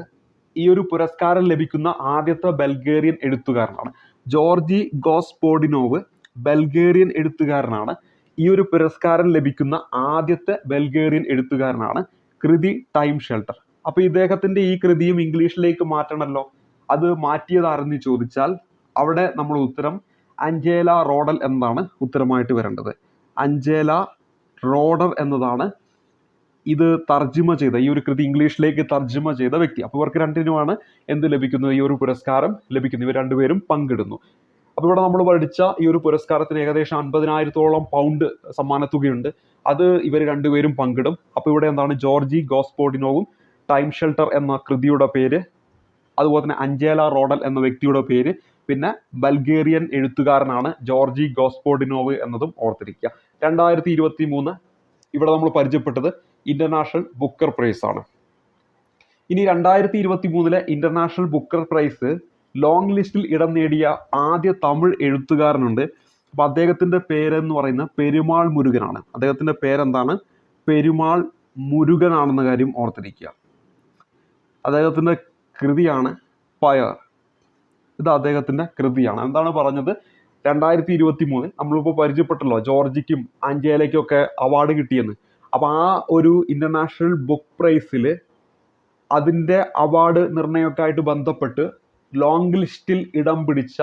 ഈ ഒരു പുരസ്കാരം ലഭിക്കുന്ന ആദ്യത്തെ ബൾഗേറിയൻ എഴുത്തുകാരനാണ്. ജോർജി ഗോസ്പോഡിനോവ് ബൾഗേറിയൻ എഴുത്തുകാരനാണ്. ഈ ഒരു പുരസ്കാരം ലഭിക്കുന്ന ആദ്യത്തെ ബൾഗേറിയൻ എഴുത്തുകാരനാണ്. കൃതി ടൈം ഷെൽട്ടർ. അപ്പോൾ ഇദ്ദേഹത്തിൻ്റെ ഈ കൃതിയും ഇംഗ്ലീഷിലേക്ക് മാറ്റണമല്ലോ. അത് മാറ്റിയതാരെന്ന് ചോദിച്ചാൽ അവിടെ നമ്മൾ ഉത്തരം അഞ്ചേല റോഡൽ എന്നതാണ് ഉത്തരമായിട്ട് വരേണ്ടത്. അഞ്ചേല റോഡർ എന്നതാണ് ഇത് തർജ്ജിമ ചെയ്ത, ഈ ഒരു കൃതി ഇംഗ്ലീഷിലേക്ക് തർജ്ജിമ ചെയ്ത വ്യക്തി. അപ്പോൾ ഇവർക്ക് രണ്ടിനുമാണ് എന്ത് ലഭിക്കുന്നത്? ഈ ഒരു പുരസ്കാരം ലഭിക്കുന്നു. ഇവർ രണ്ടുപേരും പങ്കിടുന്നു. അപ്പോൾ ഇവിടെ നമ്മൾ പഠിച്ച ഈ ഒരു പുരസ്കാരത്തിന് ഏകദേശം 50,000-ഓളം പൗണ്ട് സമ്മാനത്തുകയുണ്ട്. അത് ഇവർ രണ്ടുപേരും പങ്കിടും. അപ്പോൾ ഇവിടെ എന്താണ്? ജോർജി ഗോസ്പോഡിനോവും ടൈം ഷെൽട്ടർ എന്ന കൃതിയുടെ പേര്, അതുപോലെ തന്നെ അഞ്ചേല റോഡൽ എന്ന വ്യക്തിയുടെ പേര്, പിന്നെ ബൾഗേറിയൻ എഴുത്തുകാരനാണ് ജോർജി ഗോസ്പോഡിനോവ് എന്നതും ഓർത്തിരിക്കുക. 2023 ഇവിടെ നമ്മൾ പരിചയപ്പെട്ടത് ഇന്റർനാഷണൽ ബുക്കർ പ്രൈസ് ആണ്. ഇനി 2023 ഇന്റർനാഷണൽ ബുക്കർ പ്രൈസ് ലോങ് ലിസ്റ്റിൽ ഇടം നേടിയ ആദ്യ തമിഴ് എഴുത്തുകാരനുണ്ട്. അപ്പോൾ അദ്ദേഹത്തിൻ്റെ പേരെന്ന് പറയുന്നത് പെരുമാൾ മുരുകനാണ്. അദ്ദേഹത്തിൻ്റെ പേരെന്താണ്? പെരുമാൾ മുരുകനാണെന്ന കാര്യം ഓർത്തിരിക്കുക. അദ്ദേഹത്തിൻ്റെ കൃതിയാണ് ഫയർ. ഇത് അദ്ദേഹത്തിൻ്റെ കൃതിയാണ്. എന്താണ് പറഞ്ഞത്? 2023 നമ്മളിപ്പോൾ പരിചയപ്പെട്ടല്ലോ, ജോർജിക്കും അഞ്ചേലയ്ക്കും ഒക്കെ അവാർഡ് കിട്ടിയെന്ന്. അപ്പോൾ ആ ഒരു ഇന്റർനാഷണൽ ബുക്ക് പ്രൈസിൽ അതിൻ്റെ അവാർഡ് നിർണയമൊക്കെ ആയിട്ട് ബന്ധപ്പെട്ട് ലോങ് ലിസ്റ്റിൽ ഇടം പിടിച്ച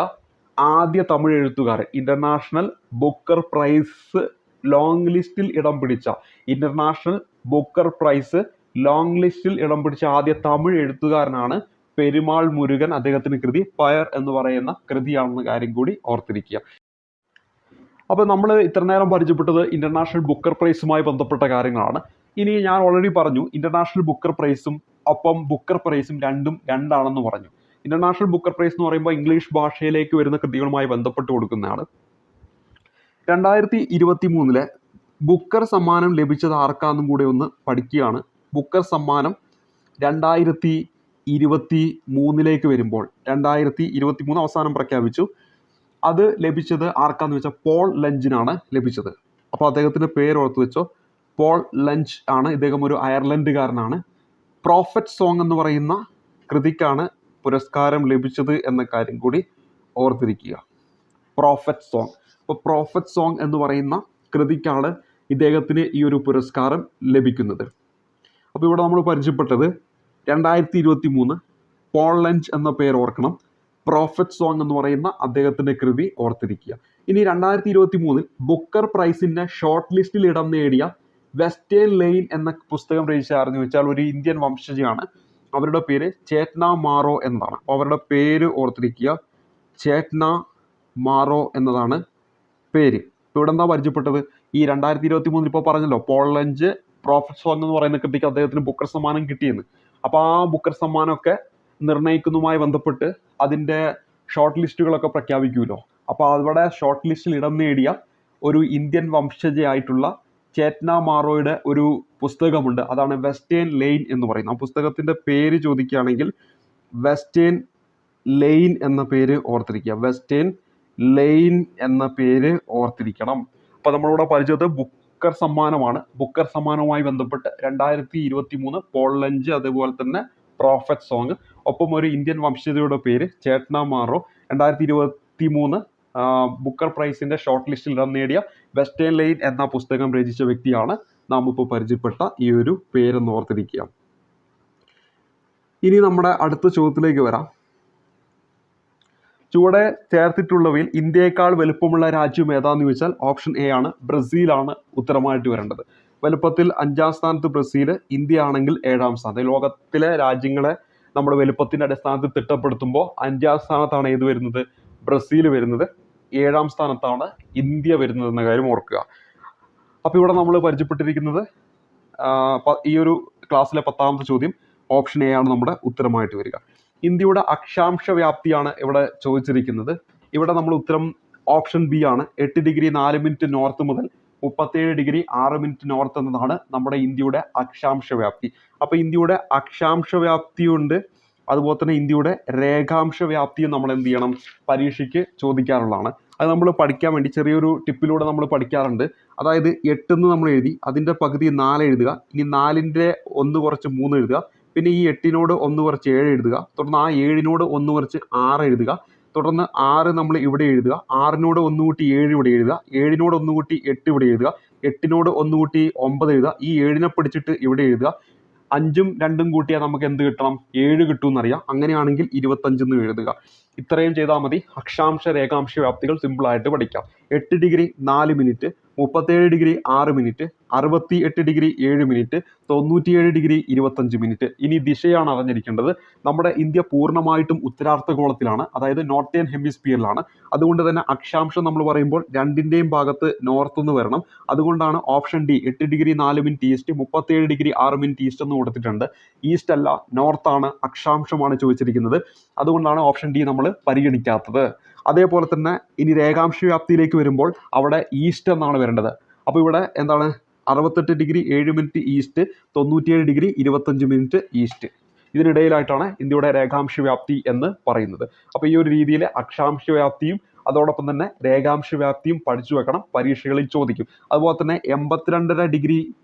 ആദ്യ തമിഴ് എഴുത്തുകാരൻ, ഇന്റർനാഷണൽ ബുക്കർ പ്രൈസ് ലോങ് ലിസ്റ്റിൽ ഇടം പിടിച്ച, ഇന്റർനാഷണൽ ബുക്കർ പ്രൈസ് ലോങ് ലിസ്റ്റിൽ ഇടം പിടിച്ച ആദ്യ തമിഴ് എഴുത്തുകാരനാണ് പെരുമാൾ മുരുകൻ. അദ്ദേഹത്തിന് കൃതി ഫയർ എന്ന് പറയുന്ന കൃതിയാണെന്ന കാര്യം കൂടി ഓർത്തിരിക്കുക. അപ്പോൾ നമ്മൾ ഇത്ര നേരം പരിചയപ്പെട്ടത് ഇന്റർനാഷണൽ ബുക്കർ പ്രൈസുമായി ബന്ധപ്പെട്ട കാര്യങ്ങളാണ്. ഇനി ഞാൻ ഓൾറെഡി പറഞ്ഞു ഇന്റർനാഷണൽ ബുക്കർ പ്രൈസും ഒപ്പം ബുക്കർ പ്രൈസും രണ്ടും രണ്ടാണെന്ന് പറഞ്ഞു. ഇന്റർനാഷണൽ ബുക്കർ പ്രൈസ് എന്ന് പറയുമ്പോൾ ഇംഗ്ലീഷ് ഭാഷയിലേക്ക് വരുന്ന കൃതികളുമായി ബന്ധപ്പെട്ട് കൊടുക്കുന്നതാണ്. 2023 ബുക്കർ സമ്മാനം ലഭിച്ചത് ആർക്കാന്നും കൂടെ ഒന്ന് പഠിക്കുകയാണ്. ബുക്കർ സമ്മാനം 2023 വരുമ്പോൾ 2023 അവസാനം പ്രഖ്യാപിച്ചു. അത് ലഭിച്ചത് ആർക്കാന്ന് വെച്ചാൽ പോൾ ലഞ്ചിനാണ് ലഭിച്ചത്. അപ്പോൾ അദ്ദേഹത്തിൻ്റെ പേര് ഓർത്ത് വെച്ചോ, പോൾ ലഞ്ച് ആണ്. ഇദ്ദേഹം ഒരു അയർലൻഡുകാരനാണ്. പ്രോഫറ്റ് സോങ് എന്ന് പറയുന്ന കൃതിക്കാണ് പുരസ്കാരം ലഭിച്ചത് എന്ന കാര്യം കൂടി ഓർത്തിരിക്കുക. Prophet song. അപ്പോൾ പ്രോഫറ്റ് സോങ് എന്ന് പറയുന്ന കൃതിക്കാണ് ഇദ്ദേഹത്തിന് ഈ ഒരു പുരസ്കാരം ലഭിക്കുന്നത്. അപ്പോൾ ഇവിടെ നമ്മൾ പരിചയപ്പെട്ടത് 2023 പോൾ ലഞ്ച് എന്ന പേര് ഓർക്കണം. പ്രോഫറ്റ് സോങ് എന്ന് പറയുന്ന അദ്ദേഹത്തിൻ്റെ കൃതി ഓർത്തിരിക്കുക. ഇനി 2023 ബുക്കർ പ്രൈസിൻ്റെ ഷോർട്ട് ലിസ്റ്റിൽ ഇടം നേടിയ വെസ്റ്റേൺ ലെയിൻ എന്ന പുസ്തകം രചിച്ച ആരെന്ന് ചോദിച്ചാൽ ഒരു ഇന്ത്യൻ വംശജയാണ്. അവരുടെ പേര് ചേറ്റ്ന മാറോ എന്നതാണ്. അപ്പോൾ അവരുടെ പേര് ഓർത്തിരിക്കുക, ചേറ്റ്ന മാറോ എന്നതാണ് പേര്. ഇപ്പോൾ ഇവിടെ എന്താ പരിചയപ്പെട്ടത്? ഈ 2023 ഇപ്പോൾ പറഞ്ഞല്ലോ പോൾ ലഞ്ച് പ്രോഫറ്റ് സോങ് എന്ന് പറയുന്ന കൃതിക്ക് അദ്ദേഹത്തിന് ബുക്കർ സമ്മാനം കിട്ടിയെന്ന്. അപ്പോൾ ആ ബുക്കർ സമ്മാനമൊക്കെ നിർണ്ണയിക്കുന്നതുമായി ബന്ധപ്പെട്ട് അതിൻ്റെ ഷോർട്ട് ലിസ്റ്റുകളൊക്കെ പ്രഖ്യാപിക്കുമല്ലോ. അപ്പോൾ അവിടെ ഷോർട്ട് ലിസ്റ്റിൽ ഇടം നേടിയ ഒരു ഇന്ത്യൻ വംശജയായിട്ടുള്ള ചേറ്റ്ന മാറോയുടെ ഒരു പുസ്തകമുണ്ട്. അതാണ് വെസ്റ്റേൺ ലെയിൻ എന്ന് പറയുന്നത്. ആ പുസ്തകത്തിൻ്റെ പേര് ചോദിക്കുകയാണെങ്കിൽ വെസ്റ്റേൺ ലെയിൻ എന്ന പേര് ഓർത്തിരിക്കുക. വെസ്റ്റേൺ ലെയിൻ എന്ന പേര് ഓർത്തിരിക്കണം. അപ്പോൾ നമ്മളിവിടെ പരിചയത്ത് ബുക്കർ സമ്മാനമാണ്. ബുക്കർ സമ്മാനവുമായി ബന്ധപ്പെട്ട് 2023 പോൾ ലഞ്ച്, അതുപോലെ തന്നെ പ്രോഫറ്റ് സോങ്, ഒപ്പം ഒരു ഇന്ത്യൻ വംശജയുടെ പേര് ചേറ്റ്ന മാറോ. 2023 ബുക്കർ പ്രൈസിൻ്റെ ഷോർട്ട് ലിസ്റ്റിൽ ഇടം നേടിയ വെസ്റ്റേൺ ലെയിൻ എന്ന പുസ്തകം രചിച്ച വ്യക്തിയാണ് നാം ഇപ്പോൾ പരിചയപ്പെട്ട ഈ ഒരു പേരെന്ന് ഓർത്തിരിക്കുക. ഇനി നമ്മുടെ അടുത്ത ചോദ്യത്തിലേക്ക് വരാം. ചുവടെ ചേർത്തിട്ടുള്ളവയിൽ ഇന്ത്യയേക്കാൾ വലുപ്പമുള്ള രാജ്യം ഏതാന്ന് ചോദിച്ചാൽ ഓപ്ഷൻ എ ആണ്, ബ്രസീലാണ് ഉത്തരമായിട്ട് വരേണ്ടത്. വലുപ്പത്തിൽ 5ാം സ്ഥാനത്ത് ബ്രസീൽ, ഇന്ത്യ ആണെങ്കിൽ 7ാം സ്ഥാനത്ത്. ലോകത്തിലെ രാജ്യങ്ങളെ നമ്മൾ വലുപ്പത്തിൻ്റെ അടിസ്ഥാനത്തിൽ തിട്ടപ്പെടുത്തുമ്പോൾ 5ാം സ്ഥാനത്താണ് ഏത് വരുന്നത്? ബ്രസീൽ വരുന്നത്. 7ാം സ്ഥാനത്താണ് ഇന്ത്യ വരുന്നത് എന്ന കാര്യം ഓർക്കുക. അപ്പോൾ ഇവിടെ നമ്മൾ പരിചയപ്പെട്ടിരിക്കുന്നത് ഈ ഒരു ക്ലാസ്സിലെ 10ാമത്തെ ചോദ്യം ഓപ്ഷൻ എ ആണ് നമ്മുടെ ഉത്തരമായിട്ട് വരിക. ഇന്ത്യയുടെ അക്ഷാംശ വ്യാപ്തിയാണ് ഇവിടെ ചോദിച്ചിരിക്കുന്നത്. ഇവിടെ നമ്മൾ ഉത്തരം ഓപ്ഷൻ ബി ആണ്. 8 ഡിഗ്രി 4 മിനിറ്റ് നോർത്ത് മുതൽ 37°6' നോർത്ത് എന്നതാണ് നമ്മുടെ ഇന്ത്യയുടെ അക്ഷാംശ വ്യാപ്തി. അപ്പോൾ ഇന്ത്യയുടെ അക്ഷാംശ വ്യാപ്തിയുണ്ട്, അതുപോലെ തന്നെ ഇന്ത്യയുടെ രേഖാംശ വ്യാപ്തിയും നമ്മൾ എന്ത് ചെയ്യണം, പരീക്ഷയ്ക്ക് ചോദിക്കാറുള്ളതാണ്. അത് നമ്മൾ പഠിക്കാൻ വേണ്ടി ചെറിയൊരു ടിപ്പിലൂടെ നമ്മൾ പഠിക്കാറുണ്ട്. അതായത് 8 എന്ന് നമ്മൾ എഴുതി, അതിൻ്റെ പകുതി 4 എഴുതുക, ഇനി 4ൻ്റെ 1 കുറച്ച് 3 എഴുതുക, പിന്നെ ഈ 8നോട് 1 കുറച്ച് 7 എഴുതുക, തുടർന്ന് ആ 7നോട് 1 കുറച്ച് 6 എഴുതുക, തുടർന്ന് 6 നമ്മൾ ഇവിടെ എഴുതുക, 6നോട് 1 കൂട്ടി 7 ഇവിടെ എഴുതുക, 7നോട് 1 കൂട്ടി 8 ഇവിടെ എഴുതുക, 8നോട് 1 കൂട്ടി 9 എഴുതുക, ഈ 7നെ പിടിച്ചിട്ട് ഇവിടെ എഴുതുക. 5ഉം 2ഉം കൂട്ടിയാൽ നമുക്ക് എന്ത് കിട്ടണം, 7 കിട്ടും എന്നറിയാം. അങ്ങനെയാണെങ്കിൽ 25 എന്ന് എഴുതുക. ഇത്രയും ചെയ്താൽ മതി. അക്ഷാംശ രേഖാംശ വ്യാപ്തികൾ സിമ്പിളായിട്ട് പഠിക്കാം. 8 degree 4 minute, 37 degree 6 minute, 68 degree 7 minute, 97 degree 25 minute. ഇനി ദിശയാണ് അറിഞ്ഞിരിക്കേണ്ടത്. നമ്മുടെ ഇന്ത്യ പൂർണ്ണമായിട്ടും ഉത്തരാർദ്ധഗോളത്തിലാണ്, അതായത് നോർത്തേൺ ഹെമിസ്ഫിയറിലാണ്. അതുകൊണ്ട് തന്നെ അക്ഷാംശം നമ്മൾ പറയുമ്പോൾ രണ്ടിൻ്റെയും ഭാഗത്ത് നോർത്ത് എന്ന് വരണം. അതുകൊണ്ടാണ് option D 8 degree 4 minute east, 37 degree 6 minute east എന്ന് കൊടുത്തിട്ടുണ്ട്. ഈസ്റ്റ് അല്ല, നോർത്താണ്, അക്ഷാംശമാണ് ചോദിച്ചിരിക്കുന്നത്. അതുകൊണ്ടാണ് ഓപ്ഷൻ ഡി നമ്മൾ പരിഗണിക്കാത്തത്. അതേപോലെ തന്നെ ഇനി രേഖാംശ വ്യാപ്തിയിലേക്ക് വരുമ്പോൾ അവിടെ ഈസ്റ്റ് എന്നാണ് വരേണ്ടത്. അപ്പോൾ ഇവിടെ എന്താണ്, 68 degree 7 minute east, 97 degree 25 minute east. ഇതിനിടയിലായിട്ടാണ് ഇന്ത്യയുടെ രേഖാംശ വ്യാപ്തി എന്ന് പറയുന്നത്. അപ്പോൾ ഈ ഒരു രീതിയിൽ അക്ഷാംശ വ്യാപ്തിയും അതോടൊപ്പം തന്നെ രേഖാംശ വ്യാപ്തിയും പഠിച്ചു വെക്കണം, പരീക്ഷകളിൽ ചോദിക്കും. അതുപോലെ തന്നെ 82.5 ഡിഗ്രി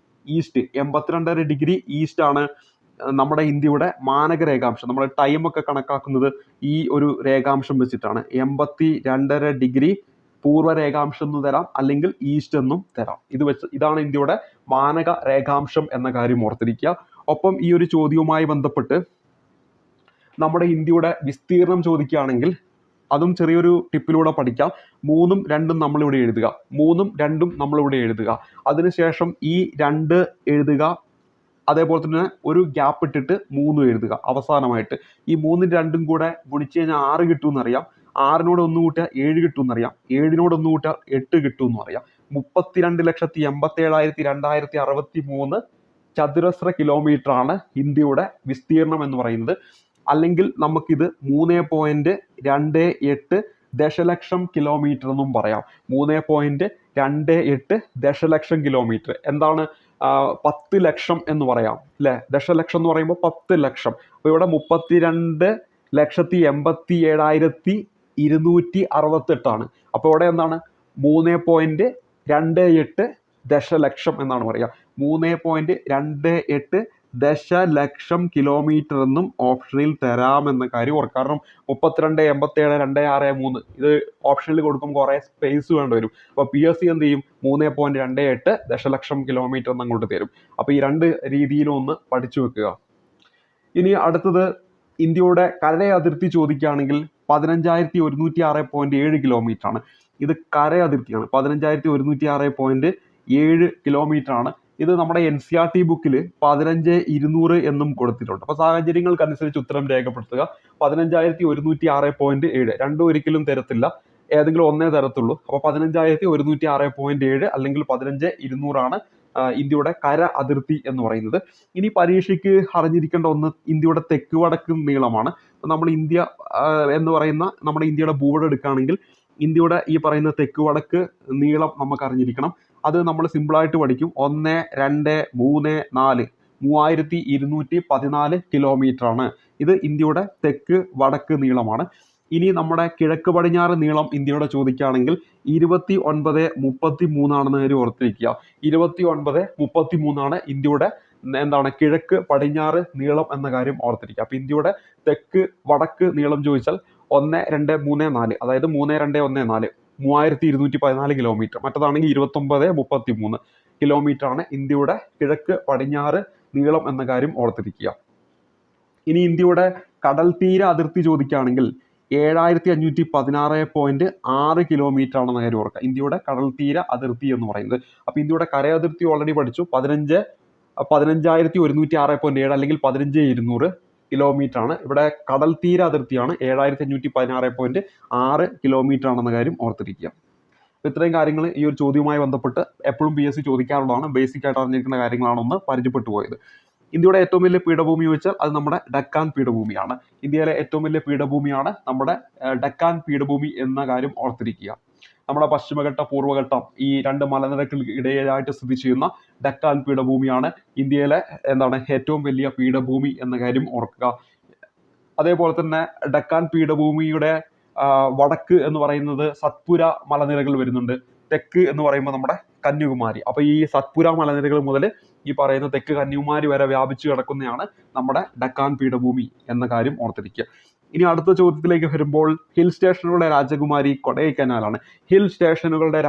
ഈസ്റ്റ്, 82.5 ഡിഗ്രി ഈസ്റ്റ് ആണ് നമ്മുടെ ഇന്ത്യയുടെ മാനക രേഖാംശം. നമ്മൾ ടൈമൊക്കെ കണക്കാക്കുന്നത് ഈ ഒരു രേഖാംശം വെച്ചിട്ടാണ്. 82.5 ഡിഗ്രി പൂർവ്വ രേഖാംശം എന്ന് തരാം, അല്ലെങ്കിൽ ഈസ്റ്റ് എന്നും തരാം. ഇതാണ് ഇന്ത്യയുടെ മാനക രേഖാംശം എന്ന കാര്യം ഓർത്തിരിക്കുക. ഒപ്പം ഈ ഒരു ചോദ്യവുമായി ബന്ധപ്പെട്ട് നമ്മുടെ ഇന്ത്യയുടെ വിസ്തീർണം ചോദിക്കുകയാണെങ്കിൽ അതും ചെറിയൊരു ടിപ്പിലൂടെ പഠിക്കാം. 3ഉം 2ഉം നമ്മളിവിടെ എഴുതുക, 3ഉം 2ഉം നമ്മളിവിടെ എഴുതുക. അതിനുശേഷം ഈ 2 എഴുതുക, അതേപോലെ തന്നെ ഒരു ഗ്യാപ്പ് ഇട്ടിട്ട് 3 എഴുതുക അവസാനമായിട്ട്. ഈ 3ഉം 2ഉം കൂടെ ഗുണിച്ച് കഴിഞ്ഞാൽ 6 കിട്ടുമെന്നറിയാം. 6നോട് 1 കൂട്ടിയാൽ 7 കിട്ടുമെന്നറിയാം. 7നോട് 1 കൂട്ടിയാൽ 8 കിട്ടുമെന്നും അറിയാം. 32,87,263 ചതുരശ്ര കിലോമീറ്റർ ആണ് ഇന്ത്യയുടെ വിസ്തീർണം എന്ന് പറയുന്നത്. അല്ലെങ്കിൽ നമുക്കിത് 3.28 ദശലക്ഷം കിലോമീറ്റർ എന്നും പറയാം. 3.28 ദശലക്ഷം കിലോമീറ്റർ എന്താണ്, 10 ലക്ഷം എന്ന് പറയാം അല്ലെ. ദശലക്ഷം എന്ന് പറയുമ്പോൾ 10 ലക്ഷം. അപ്പോൾ ഇവിടെ 32,87,268 ആണ്. അപ്പോൾ ഇവിടെ എന്താണ്, 3.28 ദശലക്ഷം എന്നാണ് പറയുക. 3.28 ദശലക്ഷം കിലോമീറ്റർ എന്നും ഓപ്ഷനിൽ തരാമെന്ന കാര്യം ഓർക്കുക. കാരണം 32, 87, 263 ഇത് ഓപ്ഷനിൽ കൊടുക്കുമ്പോൾ കുറേ സ്പേസ് വേണ്ടി വരും. അപ്പോൾ PSC എന്ത് ചെയ്യും, 3.28 ദശലക്ഷം കിലോമീറ്റർ എന്ന് അങ്ങോട്ട് തരും. അപ്പോൾ ഈ രണ്ട് രീതിയിലും ഒന്ന് പഠിച്ചു വെക്കുക. ഇനി അടുത്തത് ഇന്ത്യയുടെ കര അതിർത്തി ചോദിക്കുകയാണെങ്കിൽ 15,106.7 കിലോമീറ്റർ ആണ്. ഇത് കര അതിർത്തിയാണ്. 15,106.7 കിലോമീറ്റർ ആണ്. ഇത് നമ്മുടെ NCERT ബുക്കിൽ 15,200 എന്നും കൊടുത്തിട്ടുണ്ട്. അപ്പോൾ സാഹചര്യങ്ങൾക്കനുസരിച്ച് ഉത്തരം രേഖപ്പെടുത്തുക. 15,106.7 രണ്ടും ഒരിക്കലും തരത്തില്ല, ഏതെങ്കിലും ഒന്നേ തരത്തുള്ളൂ. അപ്പോൾ 15,106.7 അല്ലെങ്കിൽ 15,200 ആണ് ഇന്ത്യയുടെ കര അതിർത്തി എന്ന് പറയുന്നത്. ഇനി പരീക്ഷയ്ക്ക് അറിഞ്ഞിരിക്കേണ്ട ഒന്ന് ഇന്ത്യയുടെ തെക്ക് വടക്ക് നീളമാണ്. നമ്മൾ ഇന്ത്യ എന്ന് പറയുന്ന നമ്മുടെ ഇന്ത്യയുടെ ഭൂപടം എടുക്കുകയാണെങ്കിൽ ഇന്ത്യയുടെ ഈ പറയുന്ന തെക്ക് വടക്ക് നീളം നമുക്ക് അറിഞ്ഞിരിക്കണം. അത് നമ്മൾ സിമ്പിളായിട്ട് പഠിക്കും. 1, 2, 3, 4 3214 കിലോമീറ്റർ ആണ്. ഇത് ഇന്ത്യയുടെ തെക്ക് വടക്ക് നീളമാണ്. ഇനി നമ്മുടെ കിഴക്ക് പടിഞ്ഞാറ് നീളം ഇന്ത്യയുടെ ചോദിക്കുകയാണെങ്കിൽ 29.33 ആണെന്ന് കാര്യം ഓർത്തിരിക്കുക. 29.33 ആണ് ഇന്ത്യയുടെ എന്താണ് കിഴക്ക് പടിഞ്ഞാറ് നീളം എന്ന കാര്യം ഓർത്തിരിക്കുക. അപ്പോൾ ഇന്ത്യയുടെ തെക്ക് വടക്ക് നീളം ചോദിച്ചാൽ 1, 2, 3, 4 അതായത് 3, 2, 1, 4 3214 കിലോമീറ്റർ. മറ്റതാണെങ്കിൽ 29.33 കിലോമീറ്റർ ആണ് ഇന്ത്യയുടെ കിഴക്ക് പടിഞ്ഞാറ് നീളം എന്ന കാര്യം ഓർത്തിരിക്കുക. ഇനി ഇന്ത്യയുടെ കടൽ തീര അതിർത്തി ചോദിക്കുകയാണെങ്കിൽ 7,516.6 കിലോമീറ്റർ ആണെന്ന കാര്യം ഓർക്കുക. ഇന്ത്യയുടെ കടൽ തീര അതിർത്തി എന്ന് പറയുന്നത്. അപ്പോൾ ഇന്ത്യയുടെ കര അതിർത്തി ഓൾറെഡി പഠിച്ചു. 15,106.7 അല്ലെങ്കിൽ 15,200 കിലോമീറ്റർ ആണ്. ഇവിടെ കടൽ തീര അതിർത്തിയാണ് 7,516.6 കിലോമീറ്റർ ആണെന്ന കാര്യം ഓർത്തിരിക്കുക. ഇത്രയും കാര്യങ്ങൾ ഈ ഒരു ചോദ്യവുമായി ബന്ധപ്പെട്ട് എപ്പോഴും PSC ചോദിക്കാറുള്ളതാണ്. ബേസിക് ആയിട്ട് അറിഞ്ഞിരിക്കുന്ന കാര്യങ്ങളാണ് ഒന്ന് പരിചയപ്പെട്ടു പോയത്. ഇന്ത്യയുടെ ഏറ്റവും വലിയ പീഠഭൂമി ചോദിച്ചാൽ അത് നമ്മുടെ ഡക്കാൻ പീഠഭൂമിയാണ്. ഇന്ത്യയിലെ ഏറ്റവും വലിയ പീഠഭൂമിയാണ് നമ്മുടെ ഡക്കാൻ പീഠഭൂമി എന്ന കാര്യം ഓർത്തിരിക്കുക. നമ്മുടെ പശ്ചിമഘട്ട പൂർവ്വഘട്ടം ഈ രണ്ട് മലനിരകൾക്കിടയിലായിട്ട് സ്ഥിതി ചെയ്യുന്ന ഡക്കാൻ പീഠഭൂമിയാണ് ഇന്ത്യയിലെ ഏറ്റവും വലിയ പീഠഭൂമി എന്ന കാര്യം ഓർക്കുക. അതേപോലെ തന്നെ ഡക്കാൻ പീഠഭൂമിയുടെ വടക്ക് എന്ന് പറയുന്നത് സത്പുര മലനിരകൾ വരുന്നുണ്ട്. തെക്ക് എന്ന് പറയുമ്പോൾ നമ്മുടെ കന്യാകുമാരി. അപ്പൊ ഈ സത്പുര മലനിരകൾ മുതൽ ഈ പറയുന്ന തെക്ക് കന്യാകുമാരി വരെ വ്യാപിച്ചു കിടക്കുന്നതാണ് നമ്മുടെ ഡക്കാൻ പീഠഭൂമി എന്ന കാര്യം ഓർത്തിരിക്കുക. ഇനി അടുത്ത ചോദ്യത്തിലേക്ക് വരുമ്പോൾ ഹിൽ സ്റ്റേഷനുകളുടെ രാജകുമാരി കൊടൈക്കനാലാണ്. ഹിൽ സ്റ്റേഷനുകളുടെ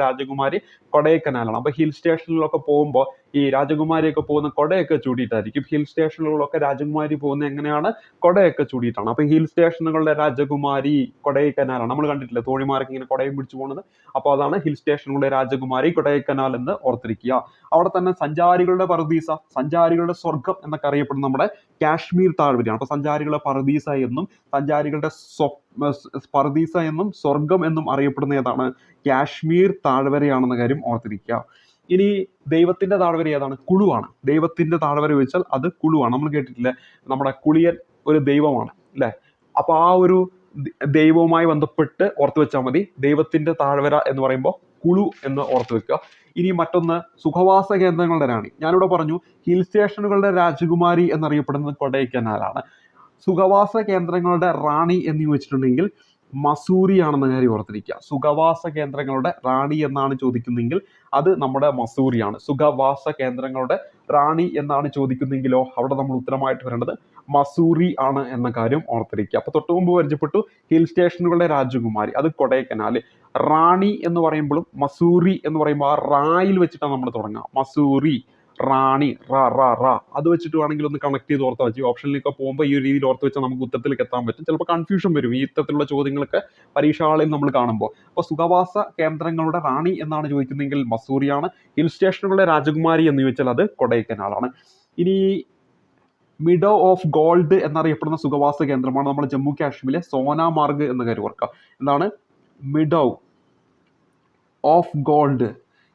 രാജകുമാരി കൊടൈക്കനാലാണ്. അപ്പൊ ഹിൽ സ്റ്റേഷനിലൊക്കെ പോകുമ്പോൾ ഈ രാജകുമാരിയൊക്കെ പോകുന്ന കൊടയൊക്കെ ചൂടിയിട്ടായിരിക്കും. ഹിൽ സ്റ്റേഷനുകളിലൊക്കെ രാജകുമാരി പോകുന്നത് എങ്ങനെയാണ്? കൊടയൊക്കെ ചൂടിയിട്ടാണ്. അപ്പൊ ഹിൽ സ്റ്റേഷനുകളുടെ രാജകുമാരി കൊടൈക്കനാലാണ്. നമ്മൾ കണ്ടിട്ടില്ലേ തോണിമാരൊക്കെ ഇങ്ങനെ കൊടയും പിടിച്ചു പോകുന്നത്? അപ്പോൾ അതാണ് ഹിൽ സ്റ്റേഷനുകളുടെ രാജകുമാരി കൊടൈക്കനാൽ എന്ന് ഓർത്തിരിക്കുക. അവിടെ തന്നെ സഞ്ചാരികളുടെ പറുദീസ, സഞ്ചാരികളുടെ സ്വർഗം എന്നൊക്കെ അറിയപ്പെടുന്ന നമ്മുടെ കാശ്മീർ താഴ്വരയാണ്. അപ്പൊ സഞ്ചാരികളുടെ പറുദീസ എന്നും സഞ്ചാരികളുടെ പറുദീസ എന്നും സ്വർഗം എന്നും അറിയപ്പെടുന്ന ഏതാണ്? കാശ്മീർ താഴ്വരയാണെന്ന കാര്യം ഓർത്തിരിക്കുക. ഇനി ദൈവത്തിന്റെ താഴ്വര ഏതാണ്? കുളുവാണ്. ദൈവത്തിന്റെ താഴ്വര ചോദിച്ചാൽ അത് കുളുവാണ്. നമ്മൾ കേട്ടിട്ടില്ലേ, നമ്മുടെ കുളിയൻ ഒരു ദൈവമാണ് അല്ലെ? അപ്പൊ ആ ഒരു ദൈവവുമായി ബന്ധപ്പെട്ട് ഓർത്തു വെച്ചാൽ മതി. ദൈവത്തിന്റെ താഴ്വര എന്ന് പറയുമ്പോൾ കുളു എന്ന് ഓർത്തു വെക്കുക. ഇനി മറ്റൊന്ന് സുഖവാസ കേന്ദ്രങ്ങളുടെ റാണി. ഞാനിവിടെ പറഞ്ഞു ഹിൽ സ്റ്റേഷനുകളുടെ രാജകുമാരി എന്നറിയപ്പെടുന്നത് കൊടൈക്കനാലാണ്. സുഖവാസ കേന്ദ്രങ്ങളുടെ റാണി എന്ന് ചോദിച്ചിട്ടുണ്ടെങ്കിൽ മസൂറി ആണെന്ന കാര്യം ഓർത്തിരിക്കുക. സുഖവാസ കേന്ദ്രങ്ങളുടെ റാണി എന്നാണ് ചോദിക്കുന്നെങ്കിൽ അത് നമ്മുടെ മസൂറിയാണ്. സുഖവാസ കേന്ദ്രങ്ങളുടെ റാണി എന്നാണ് ചോദിക്കുന്നെങ്കിലോ അവിടെ നമ്മൾ ഉത്തരമായിട്ട് വരേണ്ടത് മസൂറി ആണ് എന്ന കാര്യം ഓർത്തിരിക്കുക. അപ്പൊ തൊട്ടു മുമ്പ് പരിചയപ്പെട്ടു ഹിൽ സ്റ്റേഷനുകളുടെ രാജകുമാരി, അത് കൊടൈക്കനാല്. റാണി എന്ന് പറയുമ്പോഴും മസൂറി എന്ന് പറയുമ്പോൾ ആ റായിൽ വെച്ചിട്ടാണ് നമ്മൾ തുടങ്ങുക. മസൂറി, റാണി, റ റ റ അത് വെച്ചിട്ട് വേണമെങ്കിൽ ഒന്ന് കണക്ട് ചെയ്ത് ഓർത്താൽ വെച്ച് ഓപ്ഷനിലേക്ക് പോകുമ്പോൾ ഈ ഒരു രീതിയിൽ ഓർത്ത് വെച്ചാൽ നമുക്ക് ഉത്തരത്തിലേക്ക് എത്താൻ പറ്റും. ചിലപ്പോൾ കൺഫ്യൂഷൻ വരും ഈ ഇത്തരത്തിലുള്ള ചോദ്യങ്ങളൊക്കെ പരീക്ഷകളിൽ നമ്മൾ കാണുമ്പോൾ. അപ്പോൾ സുഖവാസ കേന്ദ്രങ്ങളുടെ റാണി എന്നാണ് ചോദിക്കുന്നതെങ്കിൽ മസൂറിയാണ്. ഹിൽ സ്റ്റേഷനുകളുടെ രാജകുമാരി എന്ന് ചോദിച്ചാൽ അത് കൊടൈക്കനാലാണ്. ഇനി മിഡോ ഓഫ് ഗോൾഡ് എന്നറിയപ്പെടുന്ന സുഖവാസ കേന്ദ്രമാണ് നമ്മുടെ ജമ്മു കാശ്മീരിലെ സോനാമാർഗ് എന്ന കാര്യം ഓർക്കുക. എന്താണ് മിഡോ ഓഫ് ഗോൾഡ്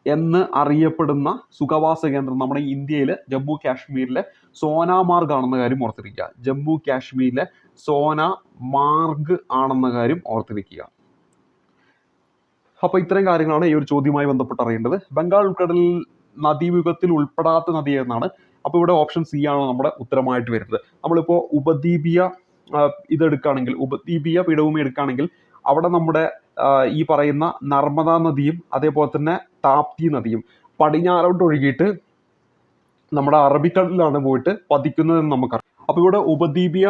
എന്ന് അറിയപ്പെടുന്ന സുഖവാസ കേന്ദ്രം നമ്മുടെ ഇന്ത്യയിലെ ജമ്മു കാശ്മീരിലെ സോനാമാർഗ് ആണെന്ന കാര്യം ഓർത്തിരിക്കുക. ജമ്മു കാശ്മീരിലെ സോനാമാർഗ് ആണെന്ന കാര്യം ഓർത്തിരിക്കുക. അപ്പൊ ഇത്തരം കാര്യങ്ങളാണ് ഈ ഒരു ചോദ്യവുമായി ബന്ധപ്പെട്ട് അറിയേണ്ടത്. ബംഗാൾ ഉൾക്കടലിൽ നദീവ്യൂഹത്തിൽ ഉൾപ്പെടാത്ത നദി എന്നാണ്. അപ്പൊ ഇവിടെ ഓപ്ഷൻ സി ആണ് നമ്മുടെ ഉത്തരമായിട്ട് വരുന്നത്. നമ്മളിപ്പോ ഉപദ്വീപീയ ഇതെടുക്കുകയാണെങ്കിൽ, ഉപദ്വീപീയ പീഠഭൂമി എടുക്കുകയാണെങ്കിൽ അവിടെ നമ്മുടെ ഈ പറയുന്ന നർമ്മദ നദിയും അതേപോലെ തന്നെ താപ്തി നദിയും പടിഞ്ഞാറോട്ട് ഒഴുകിയിട്ട് നമ്മുടെ അറബിക്കടലിലാണ് പോയിട്ട് പതിക്കുന്നതെന്ന് നമുക്കറിയാം. അപ്പൊ ഇവിടെ ഉപദ്വീപീയ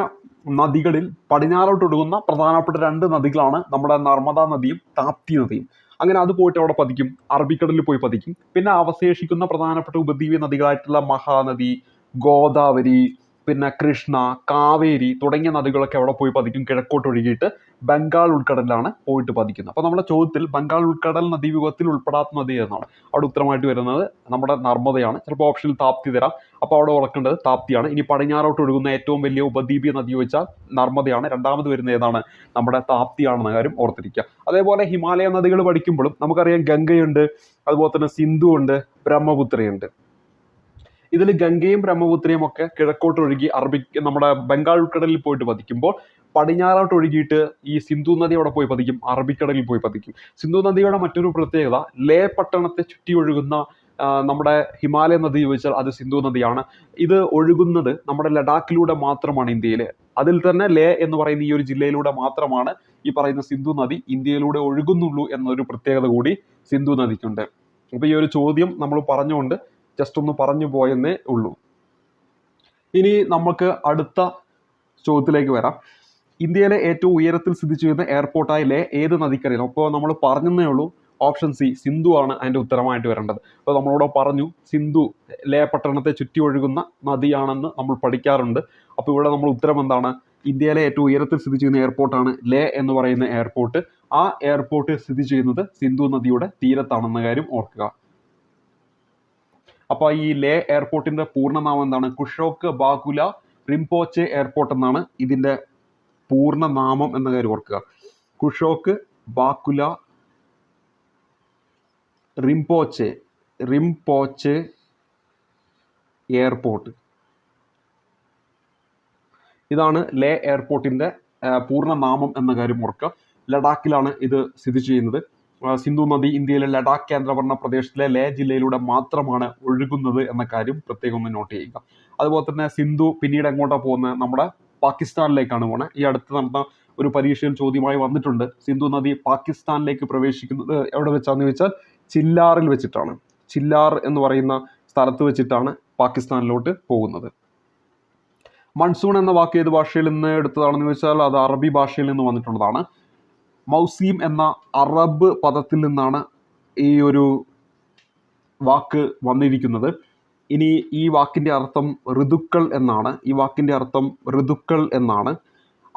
നദികളിൽ പടിഞ്ഞാറോട്ട് ഒഴുകുന്ന പ്രധാനപ്പെട്ട രണ്ട് നദികളാണ് നമ്മുടെ നർമ്മദ നദിയും താപ്തി നദിയും. അങ്ങനെ അത് പോയിട്ട് അവിടെ പതിക്കും, അറബിക്കടലിൽ പോയി പതിക്കും. പിന്നെ അവശേഷിക്കുന്ന പ്രധാനപ്പെട്ട ഉപദ്വീപീയ നദികളായിട്ടുള്ള മഹാനദി, ഗോദാവരി, പിന്നെ കൃഷ്ണ, കാവേരി തുടങ്ങിയ നദികളൊക്കെ അവിടെ പോയി പതിക്കും. കിഴക്കോട്ട് ഒഴുകിയിട്ട് ബംഗാൾ ഉൾക്കടലിലാണ് പോയിട്ട് പതിക്കുന്നത്. അപ്പോൾ നമ്മുടെ ചോദ്യത്തിൽ ബംഗാൾ ഉൾക്കടൽ നദീവ്യൂഹത്തിൽ ഉൾപ്പെടാത്ത നദി എന്നാണ്. അവിടെ ഉത്തരമായിട്ട് വരുന്നത് നമ്മുടെ നർമ്മദയാണ്. ചിലപ്പോൾ ഓപ്ഷനിൽ താപ്തി തരാം. അപ്പോൾ അവിടെ ഓർക്കേണ്ടത് താപ്തിയാണ്. ഇനി പടിഞ്ഞാറോട്ട് ഒഴുകുന്ന ഏറ്റവും വലിയ ഉപദ്വീപീയ നദി ചോദിച്ചാൽ നർമ്മദയാണ്. രണ്ടാമത് വരുന്ന ഏതാണ്? നമ്മുടെ താപ്തിയാണെന്ന കാര്യം ഓർത്തിരിക്കുക. അതേപോലെ ഹിമാലയ നദികൾ പഠിക്കുമ്പോഴും നമുക്കറിയാം ഗംഗയുണ്ട്, അതുപോലെ തന്നെ സിന്ധു ഉണ്ട്, ബ്രഹ്മപുത്രയുണ്ട്. ഇതിൽ ഗംഗയും ബ്രഹ്മപുത്രയും ഒക്കെ കിഴക്കോട്ട് ഒഴുകി നമ്മുടെ ബംഗാൾ ഉൾക്കടലിൽ പോയിട്ട് പതിക്കുമ്പോൾ പടിഞ്ഞാറോട്ട് ഒഴുകിയിട്ട് ഈ സിന്ധു നദി അവിടെ പോയി പതിക്കും, അറബിക്കടലിൽ പോയി പതിക്കും. സിന്ധു നദിയുടെ മറ്റൊരു പ്രത്യേകത ലേ പട്ടണത്തെ ചുറ്റി ഒഴുകുന്ന നമ്മുടെ ഹിമാലയ നദി ചോദിച്ചാൽ അത് സിന്ധു നദിയാണ്. ഇത് ഒഴുകുന്നത് നമ്മുടെ ലഡാക്കിലൂടെ മാത്രമാണ് ഇന്ത്യയിൽ. അതിൽ തന്നെ ലേ എന്ന് പറയുന്ന ഈ ഒരു ജില്ലയിലൂടെ മാത്രമാണ് ഈ പറയുന്ന സിന്ധു നദി ഇന്ത്യയിലൂടെ ഒഴുകുന്നുള്ളൂ എന്നൊരു പ്രത്യേകത കൂടി സിന്ധു നദിക്കുണ്ട്. അപ്പൊ ഈ ഒരു ചോദ്യം നമ്മൾ പറഞ്ഞുകൊണ്ട് ജസ്റ്റ് ഒന്ന് പറഞ്ഞു പോയെന്നേ ഉള്ളൂ. ഇനി നമുക്ക് അടുത്ത ചോദ്യത്തിലേക്ക് വരാം. ഇന്ത്യയിലെ ഏറ്റവും ഉയരത്തിൽ സ്ഥിതി ചെയ്യുന്ന എയർപോർട്ടായ ലേ ഏത് നദിക്കരയിലാണ്? അപ്പോൾ നമ്മൾ പറഞ്ഞതേ ഉള്ളൂ, ഓപ്ഷൻ സി സിന്ധു ആണ് അതിൻ്റെ ഉത്തരമായിട്ട് വരേണ്ടത്. അപ്പോൾ നമ്മളോട് പറഞ്ഞു സിന്ധു ലേ പട്ടണത്തെ ചുറ്റി ഒഴുകുന്ന നദിയാണെന്ന് നമ്മൾ പഠിക്കാറുണ്ട്. അപ്പോൾ ഇവിടെ നമ്മൾ ഉത്തരം എന്താണ്? ഇന്ത്യയിലെ ഏറ്റവും ഉയരത്തിൽ സ്ഥിതി ചെയ്യുന്ന എയർപോർട്ടാണ് ലേ എന്ന് പറയുന്ന എയർപോർട്ട്. ആ എയർപോർട്ട് സ്ഥിതി ചെയ്യുന്നത് സിന്ധു നദിയുടെ തീരത്താണെന്ന കാര്യം ഓർക്കുക. അപ്പോൾ ഈ ലേ എയർപോർട്ടിന്റെ പൂർണ്ണനാമം എന്താണ്? കുഷോക്ക് ബാകുല റിംപോച്ചെ എയർപോർട്ട് എന്നാണ് ഇതിന്റെ പൂർണ്ണനാമം എന്ന കാര്യം ഓർക്കുക. കുഷോക്ക് ബാകുല റിംപോച്ചെ എയർപോർട്ട്, ഇതാണ് ലേ എയർപോർട്ടിന്റെ പൂർണ്ണനാമം എന്ന കാര്യം ഓർക്കുക. ലഡാക്കിലാണ് ഇത് സ്ഥിതി ചെയ്യുന്നത്. സിന്ധു നദി ഇന്ത്യയിലെ ലഡാക്ക് കേന്ദ്രഭരണ പ്രദേശത്തിലെ ലേ ജില്ലയിലൂടെ മാത്രമാണ് ഒഴുകുന്നത് എന്ന കാര്യം പ്രത്യേകം ഒന്ന് നോട്ട് ചെയ്യുക. അതുപോലെ തന്നെ സിന്ധു പിന്നീട് എങ്ങോട്ടാണ് പോകുന്നത്? നമ്മുടെ പാകിസ്ഥാനിലേക്കാണ് പോകുന്നത്. ഈ അടുത്ത് നടന്ന ഒരു പരീക്ഷയിൽ ചോദ്യമായി വന്നിട്ടുണ്ട്. സിന്ധു നദി പാകിസ്ഥാനിലേക്ക് പ്രവേശിക്കുന്നത് എവിടെ വെച്ചാന്ന് ചോദിച്ചാൽ ചില്ലാറിൽ വെച്ചിട്ടാണ്. ചില്ലാർ എന്ന് പറയുന്ന സ്ഥലത്ത് വെച്ചിട്ടാണ് പാകിസ്ഥാനിലോട്ട് പോകുന്നത്. മൺസൂൺ എന്ന വാക്ക് ഏത് ഭാഷയിൽ നിന്ന് എടുത്തതാണെന്ന് ചോദിച്ചാൽ അത് അറബി ഭാഷയിൽ നിന്ന് വന്നിട്ടുള്ളതാണ്. മൗസീം എന്ന അറബ് പദത്തിൽ നിന്നാണ് ഈ ഒരു വാക്ക് വന്നിരിക്കുന്നത്. ഇനി ഈ വാക്കിൻ്റെ അർത്ഥം ഋതുക്കൾ എന്നാണ്. ഈ വാക്കിൻ്റെ അർത്ഥം ഋതുക്കൾ എന്നാണ്.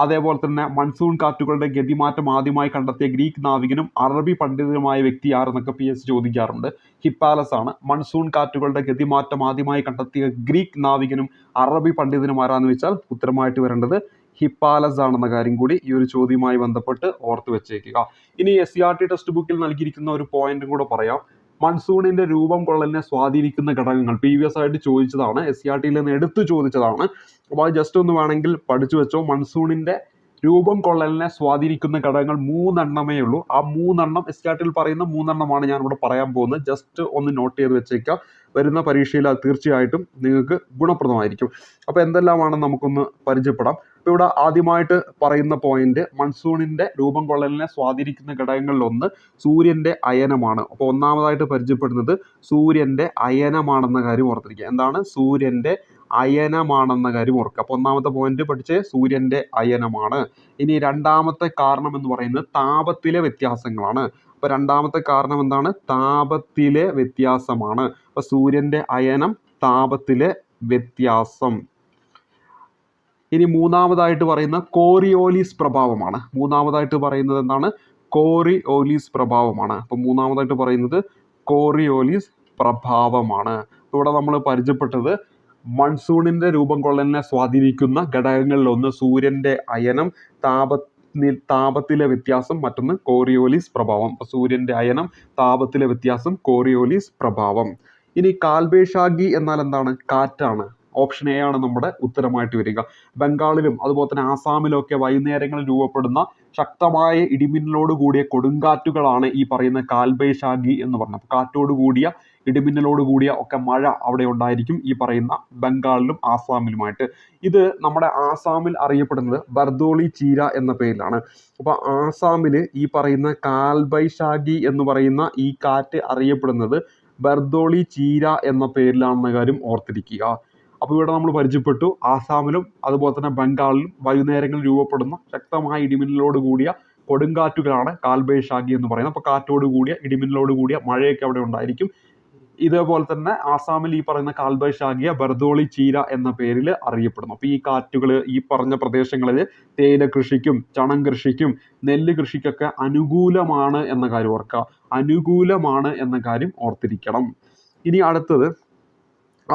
അതേപോലെ തന്നെ മൺസൂൺ കാറ്റുകളുടെ ഗതിമാറ്റം ആദ്യമായി കണ്ടെത്തിയ ഗ്രീക്ക് നാവികനും അറബി പണ്ഡിതനുമായ വ്യക്തി ആരെന്നൊക്കെ PS ചോദിക്കാറുണ്ട്. ഹിപ്പാലസ് ആണ്. മൺസൂൺ കാറ്റുകളുടെ ഗതിമാറ്റം ആദ്യമായി കണ്ടെത്തിയ ഗ്രീക്ക് നാവികനും അറബി പണ്ഡിതനും ആരാന്ന് വെച്ചാൽ ഉത്തരമായിട്ട് വരേണ്ടത് ഹിപ്പാലസ് ആണെന്ന കാര്യം കൂടി ഈ ഒരു ചോദ്യവുമായി ബന്ധപ്പെട്ട് ഓർത്ത് വെച്ചേക്കുക. ഇനി SCERT ടെക്സ്റ്റ് ബുക്കിൽ നൽകിയിരിക്കുന്ന ഒരു പോയിന്റും കൂടെ പറയാം. മൺസൂണിന്റെ രൂപം കൊള്ളലിനെ സ്വാധീനിക്കുന്ന ഘടകങ്ങൾ പ്രീവിയസ് ആയിട്ട് ചോദിച്ചതാണ്. SCERT നിന്ന് എടുത്തു ചോദിച്ചതാണ്. അപ്പോൾ അത് ജസ്റ്റ് ഒന്ന് വേണമെങ്കിൽ പഠിച്ചു വെച്ചോ. മൺസൂണിന്റെ രൂപം കൊള്ളലിനെ സ്വാധീനിക്കുന്ന ഘടകങ്ങൾ 3 എണ്ണമേ ഉള്ളൂ. ആ 3 എണ്ണം SCERT പറയുന്ന 3 എണ്ണമാണ് ഞാൻ ഇവിടെ പറയാൻ പോകുന്നത്. ജസ്റ്റ് ഒന്ന് നോട്ട് ചെയ്ത് വെച്ചേക്കുക. വരുന്ന പരീക്ഷയിൽ അത് തീർച്ചയായിട്ടും നിങ്ങൾക്ക് ഗുണപ്രദമായിരിക്കും. അപ്പോൾ എന്തെല്ലാമാണെന്ന് നമുക്കൊന്ന് പരിചയപ്പെടാം. അപ്പോൾ ഇവിടെ ആദ്യമായിട്ട് പറയുന്ന പോയിന്റ് മൺസൂണിന്റെ രൂപം കൊള്ളലിനെ സ്വാധീനിക്കുന്ന ഘടകങ്ങളിലൊന്ന് സൂര്യന്റെ അയനമാണ്. അപ്പോൾ ഒന്നാമതായിട്ട് പരിചയപ്പെടുന്നത് സൂര്യന്റെ അയനമാണെന്ന കാര്യം ഓർത്തിരിക്കുക. എന്താണ്? സൂര്യന്റെ അയനമാണെന്ന കാര്യം ഓർക്കുക. അപ്പോൾ ഒന്നാമത്തെ പോയിന്റ് പഠിച്ചേ സൂര്യന്റെ അയനമാണ്. ഇനി രണ്ടാമത്തെ കാരണം എന്ന് പറയുന്നത് താപത്തിലെ വ്യത്യാസങ്ങളാണ്. അപ്പോൾ രണ്ടാമത്തെ കാരണം എന്താണ്? താപത്തിലെ വ്യത്യാസമാണ്. അപ്പോൾ സൂര്യന്റെ അയനം, താപത്തിലെ വ്യത്യാസം. ഇനി മൂന്നാമതായിട്ട് പറയുന്ന കോറിയോലിസ് പ്രഭാവമാണ്. മൂന്നാമതായിട്ട് പറയുന്നത് എന്താണ്? കോറിയോലിസ് പ്രഭാവമാണ്. അപ്പോൾ മൂന്നാമതായിട്ട് പറയുന്നത് കോറിയോലിസ് പ്രഭാവമാണ്. ഇവിടെ നമ്മൾ പരിചയപ്പെട്ടത് മൺസൂണിന്റെ രൂപം കൊള്ളലിനെ സ്വാധീനിക്കുന്ന ഘടകങ്ങളിലൊന്ന് സൂര്യന്റെ അയനം, താപത്തിലെ വ്യത്യാസം, മറ്റൊന്ന് കോറിയോലിസ് പ്രഭാവം. അപ്പോൾ സൂര്യന്റെ അയനം, താപത്തിലെ വ്യത്യാസം, കോറിയോലിസ് പ്രഭാവം. ഇനി കാൽബൈശാഖി എന്നാൽ എന്താണ്? കാറ്റാണ്. ഓപ്ഷൻ A ആണ് നമ്മുടെ ഉത്തരമായിട്ട് വരിക. ബംഗാളിലും അതുപോലെ തന്നെ ആസാമിലും ഒക്കെ വൈകുന്നേരങ്ങളിൽ രൂപപ്പെടുന്ന ശക്തമായ ഇടിമിന്നലോട് കൂടിയ കൊടുങ്കാറ്റുകളാണ് ഈ പറയുന്ന കാൽബൈശാഖി എന്ന് പറഞ്ഞത്. കാറ്റോട് കൂടിയ ഇടിമിന്നലോട് കൂടിയ ഒക്കെ മഴ അവിടെ ഉണ്ടായിരിക്കും ഈ പറയുന്ന ബംഗാളിലും ആസാമിലുമായിട്ട്. ഇത് നമ്മുടെ ആസാമിൽ അറിയപ്പെടുന്നത് ബർദോളി ചീര എന്ന പേരിലാണ്. അപ്പോൾ ആസാമിൽ ഈ പറയുന്ന കാൽബൈശാഖി എന്ന് പറയുന്ന ഈ കാറ്റ് അറിയപ്പെടുന്നത് ബർദോളി ചീര എന്ന പേരിലാണെന്ന കാര്യം ഓർത്തിരിക്കുക. അപ്പോൾ ഇവിടെ നമ്മൾ പരിചയപ്പെട്ടു ആസാമിലും അതുപോലെ തന്നെ ബംഗാളിലും വൈകുന്നേരങ്ങളിൽ രൂപപ്പെടുന്ന ശക്തമായ ഇടിമിന്നലോട് കൂടിയ കൊടുങ്കാറ്റുകളാണ് കാൽബൈശാഖി എന്ന് പറയുന്നത്. അപ്പോൾ കാറ്റോട് കൂടിയ ഇടിമിന്നലോട് കൂടിയ മഴയൊക്കെ അവിടെ ഉണ്ടായിരിക്കും. ഇതേപോലെ തന്നെ ആസാമിൽ ഈ പറയുന്ന കാൽബൈശാഖിയെ ബർദോളി ചീര എന്ന പേരിൽ അറിയപ്പെടുന്നു. അപ്പോൾ ഈ കാറ്റുകൾ ഈ പറഞ്ഞ പ്രദേശങ്ങളിൽ തേയില കൃഷിക്കും ചണം കൃഷിക്കും നെല്ല് കൃഷിക്കൊക്കെ അനുകൂലമാണ് എന്ന കാര്യം ഓർക്കുക. അനുകൂലമാണ് എന്ന കാര്യം ഓർത്തിരിക്കണം. ഇനി അടുത്തത്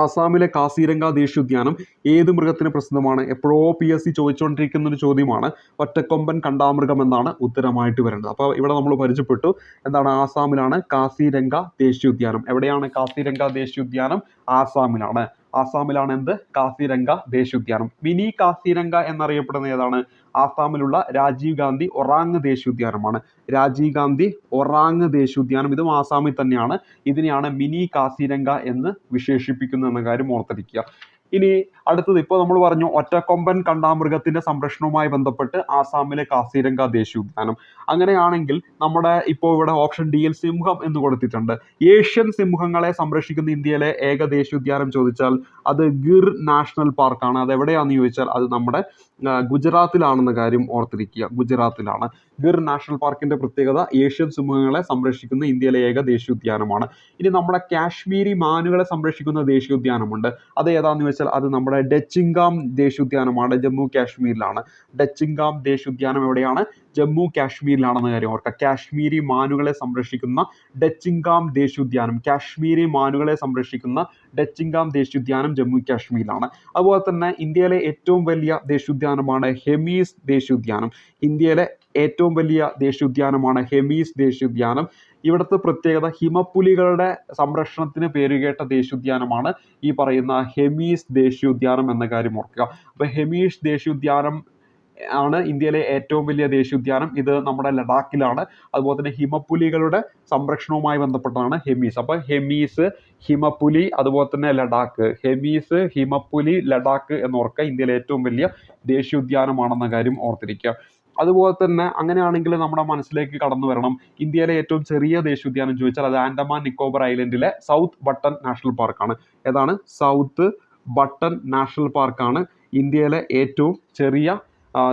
ആസാമിലെ കാസിരംഗ ദേശീയോദ്യാനം ഏത് മൃഗത്തിന് പ്രസിദ്ധമാണ്? എപ്പോഴോ PS ചോദിച്ചുകൊണ്ടിരിക്കുന്ന ഒരു ചോദ്യമാണ്. ഒറ്റക്കൊമ്പൻ കണ്ടാമൃഗം എന്നാണ് ഉത്തരമായിട്ട് വരേണ്ടത്. അപ്പോൾ ഇവിടെ നമ്മൾ പരിചയപ്പെട്ടു എന്താണ്? ആസാമിലാണ് കാസിരംഗ ദേശീയോദ്യാനം. എവിടെയാണ് കാസിരംഗ ദേശീയോദ്യാനം? ആസാമിലാണ്. ആസാമിലാണ് എന്ത്? കാസിരംഗ ദേശീയോദ്യാനം. മിനി കാസിരംഗ എന്നറിയപ്പെടുന്ന ഏതാണ്? ആസാമിലുള്ള രാജീവ് ഗാന്ധി ഒറാങ് ദേശീയോദ്യാനമാണ്. രാജീവ് ഗാന്ധി ഒറാങ് ദേശീയോദ്യാനം ഇതും ആസാമിൽ തന്നെയാണ്. ഇതിനെയാണ് മിനി കാസിരംഗ എന്ന് വിശേഷിപ്പിക്കുന്നത് എന്ന കാര്യം ഓർത്തിരിക്കുക. ഇനി അടുത്തത് ഇപ്പോൾ നമ്മൾ പറഞ്ഞു ഒറ്റക്കൊമ്പൻ കണ്ടാമൃഗത്തിന്റെ സംരക്ഷണവുമായി ബന്ധപ്പെട്ട് ആസാമിലെ കാസിരംഗ ദേശീയോദ്യാനം. അങ്ങനെയാണെങ്കിൽ നമ്മുടെ ഇപ്പോൾ ഇവിടെ ഓപ്ഷൻ ഡിയിൽ സിംഹം എന്ന് കൊടുത്തിട്ടുണ്ട്. ഏഷ്യൻ സിംഹങ്ങളെ സംരക്ഷിക്കുന്ന ഇന്ത്യയിലെ ഏക ദേശീയോദ്യാനം ചോദിച്ചാൽ അത് ഗിർ നാഷണൽ പാർക്കാണ്. അത് എവിടെയാണെന്ന് ചോദിച്ചാൽ അത് നമ്മുടെ ഗുജറാത്തിലാണെന്ന കാര്യം ഓർത്തിരിക്കുക. ഗുജറാത്തിലാണ്. ഗിർ നാഷണൽ പാർക്കിന്റെ പ്രത്യേകത ഏഷ്യൻ സിംഹങ്ങളെ സംരക്ഷിക്കുന്ന ഇന്ത്യയിലെ ഏക ദേശീയോദ്യാനമാണ്. ഇനി നമ്മുടെ കാശ്മീരി മാനുകളെ സംരക്ഷിക്കുന്ന ദേശീയോദ്യാനമുണ്ട്. അത് ഏതാണെന്ന് വെച്ചാൽ അത് നമ്മുടെ ഡച്ചിങ്കാം ദേശീയോദ്യാനമാണ്. ജമ്മു കാശ്മീരിലാണ്. ഡച്ചിങ്കാം ദേശീയോദ്യാനം എവിടെയാണ്? ജമ്മു കാശ്മീരിലാണെന്ന കാര്യം ഓർക്കുക. കാശ്മീരി മാനുകളെ സംരക്ഷിക്കുന്ന ഡച്ചിങ്കാം ദേശീയോദ്യാനം, കാശ്മീരി മാനുകളെ സംരക്ഷിക്കുന്ന ഡച്ചിങ്കാം ദേശീയോദ്യാനം ജമ്മു കാശ്മീരിലാണ്. അതുപോലെ തന്നെ ഇന്ത്യയിലെ ഏറ്റവും വലിയ ദേശീയോദ്യാനമാണ് ഹെമീസ് ദേശീയോദ്യാനം. ഇന്ത്യയിലെ ഏറ്റവും വലിയ ദേശീയോദ്യാനമാണ് ഹെമീസ് ദേശീയോദ്യാനം. ഇവിടുത്തെ പ്രത്യേകത ഹിമപ്പുലികളുടെ സംരക്ഷണത്തിന് പേരുകേട്ട ദേശീയോദ്യാനമാണ് ഈ പറയുന്ന ഹെമീസ് ദേശീയോദ്യാനം എന്ന കാര്യം ഓർക്കുക. അപ്പോൾ ഹെമീസ് ദേശീയോദ്യാനം ആണ് ഇന്ത്യയിലെ ഏറ്റവും വലിയ ദേശീയോദ്യാനം. ഇത് നമ്മുടെ ലഡാക്കിലാണ്. അതുപോലെ തന്നെ ഹിമപ്പുലികളുടെ സംരക്ഷണവുമായി ബന്ധപ്പെട്ടതാണ് ഹെമീസ്. അപ്പൊ ഹെമീസ്, ഹിമപ്പുലി, അതുപോലെ തന്നെ ലഡാക്ക്. ഹെമീസ്, ഹിമപ്പുലി, ലഡാക്ക് എന്നോർക്കുക ഇന്ത്യയിലെ ഏറ്റവും വലിയ ദേശീയോദ്യാനമാണെന്ന കാര്യം ഓർത്തിരിക്കുക. അതുപോലെ തന്നെ അങ്ങനെയാണെങ്കിൽ നമ്മുടെ മനസ്സിലേക്ക് കടന്നു വരണം ഇന്ത്യയിലെ ഏറ്റവും ചെറിയ ദേശീയോദ്യാനം ചോദിച്ചാൽ അത് ആൻഡമാൻ നിക്കോബർ ഐലൻഡിലെ സൗത്ത് ബട്ടൺ നാഷണൽ പാർക്കാണ്. ഏതാണ്? സൗത്ത് ബട്ടൺ നാഷണൽ പാർക്കാണ് ഇന്ത്യയിലെ ഏറ്റവും ചെറിയ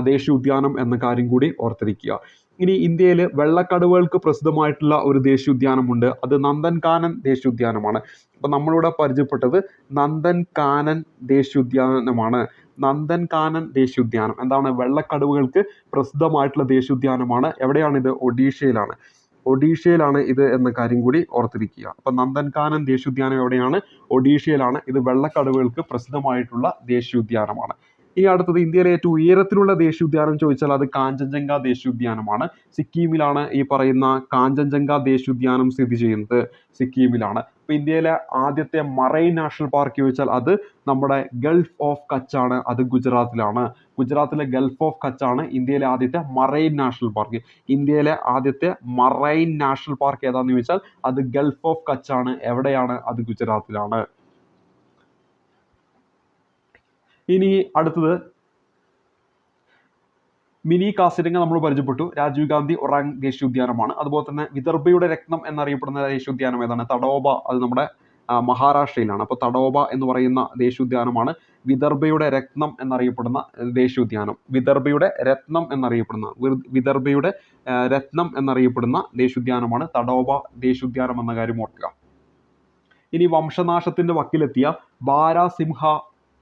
ദേശീയോദ്യാനം എന്ന കാര്യം കൂടി ഓർത്തിരിക്കുക. ഇനി ഇന്ത്യയിൽ വെള്ളക്കടുവകൾക്ക് പ്രസിദ്ധമായിട്ടുള്ള ഒരു ദേശീയോദ്യാനമുണ്ട്. അത് നന്ദൻകാനൻ ദേശീയോദ്യാനമാണ്. അപ്പം നമ്മളിവിടെ പരിചയപ്പെട്ടത് നന്ദൻകാനൻ ദേശീയോദ്യാനമാണ്. നന്ദൻകാനൻ ദേശീയോദ്യാനം എന്താണ്? വെള്ളക്കടുവകൾക്ക് പ്രസിദ്ധമായിട്ടുള്ള ദേശീയോദ്യാനമാണ്. എവിടെയാണിത്? ഒഡീഷയിലാണ്. ഒഡീഷയിലാണ് ഇത് എന്ന കാര്യം കൂടി ഓർത്തിരിക്കുക. അപ്പം നന്ദൻകാനൻ ദേശീയോദ്യാനം എവിടെയാണ്? ഒഡീഷയിലാണ്. ഇത് വെള്ളക്കടുവകൾക്ക് പ്രസിദ്ധമായിട്ടുള്ള ദേശീയോദ്യാനമാണ്. ഇനി അടുത്തത് ഇന്ത്യയിലെ ഏറ്റവും ഉയരത്തിലുള്ള ദേശീയോദ്യാനം ചോദിച്ചാൽ അത് കാഞ്ചൻജംഗ ദേശീയോദ്യാനമാണ്. സിക്കിമിലാണ് ഈ പറയുന്ന കാഞ്ചൻജംഗ ദേശീയോദ്യാനം സ്ഥിതി ചെയ്യുന്നത്. സിക്കിമിലാണ്. അപ്പൊ ഇന്ത്യയിലെ ആദ്യത്തെ മറൈൻ നാഷണൽ പാർക്ക് ചോദിച്ചാൽ അത് നമ്മുടെ ഗൾഫ് ഓഫ് കച്ച് ആണ്. അത് ഗുജറാത്തിലാണ്. ഗുജറാത്തിലെ ഗൾഫ് ഓഫ് കച്ച് ആണ് ഇന്ത്യയിലെ ആദ്യത്തെ മറൈൻ നാഷണൽ പാർക്ക്. ഇന്ത്യയിലെ ആദ്യത്തെ മറൈൻ നാഷണൽ പാർക്ക് ഏതാന്ന് ചോദിച്ചാൽ അത് ഗൾഫ് ഓഫ് കച്ച് ആണ്. എവിടെയാണ്? അത് ഗുജറാത്തിലാണ്. ഇനി അടുത്തത് മിനി കാസിരംഗ നമ്മൾ പരിചയപ്പെട്ടു. രാജീവ് ഗാന്ധി ഒറാങ് ദേശീയോദ്യാനമാണ്. അതുപോലെ തന്നെ വിദർഭയുടെ രത്നം എന്നറിയപ്പെടുന്ന ദേശീയോദ്യാനം ഏതാണ്? തഡോബ. അത് നമ്മുടെ മഹാരാഷ്ട്രയിലാണ്. അപ്പോൾ തഡോബ എന്ന് പറയുന്ന ദേശീയോദ്യാനമാണ് വിദർഭയുടെ രത്നം എന്നറിയപ്പെടുന്ന ദേശീയോദ്യാനം. വിദർഭയുടെ രത്നം എന്നറിയപ്പെടുന്ന ദേശീയോദ്യാനമാണ് തഡോബ ദേശീയോദ്യാനം എന്ന കാര്യം ഓർക്കുക. ഇനി വംശനാശത്തിന്റെ വക്കിലെത്തിയ ബാരാസിംഹ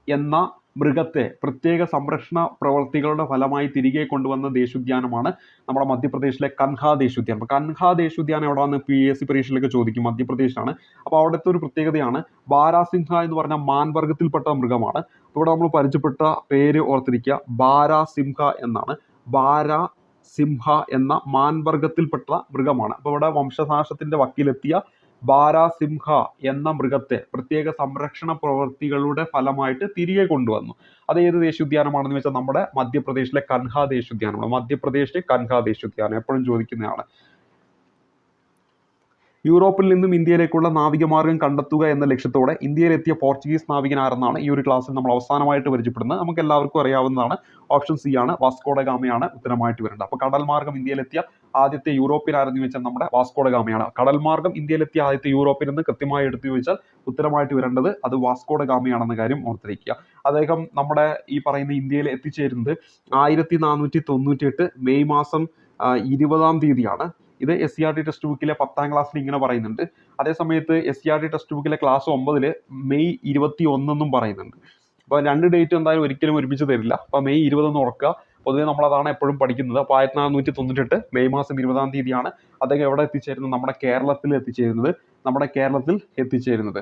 എന്ന മൃഗത്തെ പ്രത്യേക സംരക്ഷണ പ്രവർത്തികളുടെ ഫലമായി തിരികെ കൊണ്ടുവന്ന ദേശീയോദ്യാനമാണ് നമ്മുടെ മധ്യപ്രദേശിലെ കൻഹ ദേശീയോദ്യാനം. അപ്പോൾ കൻഹ ദേശീയോദ്യാനം എവിടെയാണ്? PSC പരീക്ഷയിലൊക്കെ ചോദിക്കും. മധ്യപ്രദേശിലാണ്. അപ്പോൾ അവിടുത്തെ ഒരു പ്രത്യേകതയാണ് ബാരാസിംഹ എന്ന് പറഞ്ഞ മാൻവർഗത്തിൽപ്പെട്ട മൃഗമാണ്. ഇവിടെ നമ്മൾ പരിചയപ്പെട്ട പേര് ഓർത്തിരിക്കുക. ബാരാസിംഹ എന്നാണ്. ബാരാസിംഹ എന്ന മാൻവർഗത്തിൽപ്പെട്ട മൃഗമാണ്. അപ്പോൾ ഇവിടെ വംശനാശത്തിന്റെ വക്കിലെത്തിയ ബാരാസിംഹ എന്ന മൃഗത്തെ പ്രത്യേക സംരക്ഷണ പ്രവൃത്തികളുടെ ഫലമായിട്ട് തിരികെ കൊണ്ടുവന്നു. അത് ഏത് ദേശീയോദ്യാനമാണെന്ന് വെച്ചാൽ നമ്മുടെ മധ്യപ്രദേശിലെ കൻഹ ദേശീയോദ്യാനമാണ്. മധ്യപ്രദേശിലെ കൻഹ ദേശീയോദ്യാനം എപ്പോഴും ചോദിക്കുന്നതാണ്. യൂറോപ്പിൽ നിന്നും ഇന്ത്യയിലേക്കുള്ള നാവികമാർഗം കണ്ടെത്തുക എന്ന ലക്ഷ്യത്തോടെ ഇന്ത്യയിലെത്തിയ പോർച്ചുഗീസ് നാവികൻ ആരെന്നാണ് ഈ ഒരു ക്ലാസ്സിൽ നമ്മൾ അവസാനമായിട്ട് പരിചയപ്പെടുന്നത്. നമുക്ക് എല്ലാവർക്കും അറിയാവുന്നതാണ്. ഓപ്ഷൻ സി ആണ്. വാസ്കോഡ ഗാമയാണ് ഉത്തരമായിട്ട് വരേണ്ടത്. അപ്പോൾ കടൽ മാർഗം ഇന്ത്യയിലെത്തിയ ആദ്യത്തെ യൂറോപ്യൻ ആരെന്ന് ചോദിച്ചാൽ നമ്മുടെ വാസ്കോഡ ഗാമയാണ്. കടൽ മാർഗം ഇന്ത്യയിലെത്തിയ ആദ്യത്തെ യൂറോപ്യൻ എന്ന് കൃത്യമായി എടുത്തു ചോദിച്ചാൽ ഉത്തരമായിട്ട് വരേണ്ടത് അത് വാസ്കോഡ ഗാമയാണെന്ന കാര്യം ഓർത്തിരിക്കുക. അദ്ദേഹം നമ്മുടെ ഈ പറയുന്ന ഇന്ത്യയിൽ എത്തിച്ചേരുന്നത് 1498 മെയ് മാസം 20-ാം തീയതിയാണ്. ഇത് SCERT ടെക്സ്റ്റ് ബുക്കിലെ 10ാം ക്ലാസ്സിൽ ഇങ്ങനെ പറയുന്നുണ്ട്. അതേസമയത്ത് SCERT ടെക്സ്റ്റ് ബുക്കിലെ ക്ലാസ് 9 മെയ് 21 എന്നും പറയുന്നുണ്ട്. അപ്പോൾ രണ്ട് ഡേറ്റ് എന്തായാലും ഒരിക്കലും ഒരുമിച്ച് തരില്ല. അപ്പോൾ മെയ് 20 എന്ന് ഓർക്കുക. പൊതുവെ നമ്മളതാണ് എപ്പോഴും പഠിക്കുന്നത്. അപ്പോൾ 1498 മെയ് മാസം 20-ാം തീയതിയാണ് അദ്ദേഹം എവിടെ എത്തിച്ചേരുന്നത്? നമ്മുടെ കേരളത്തിൽ എത്തിച്ചേരുന്നത്.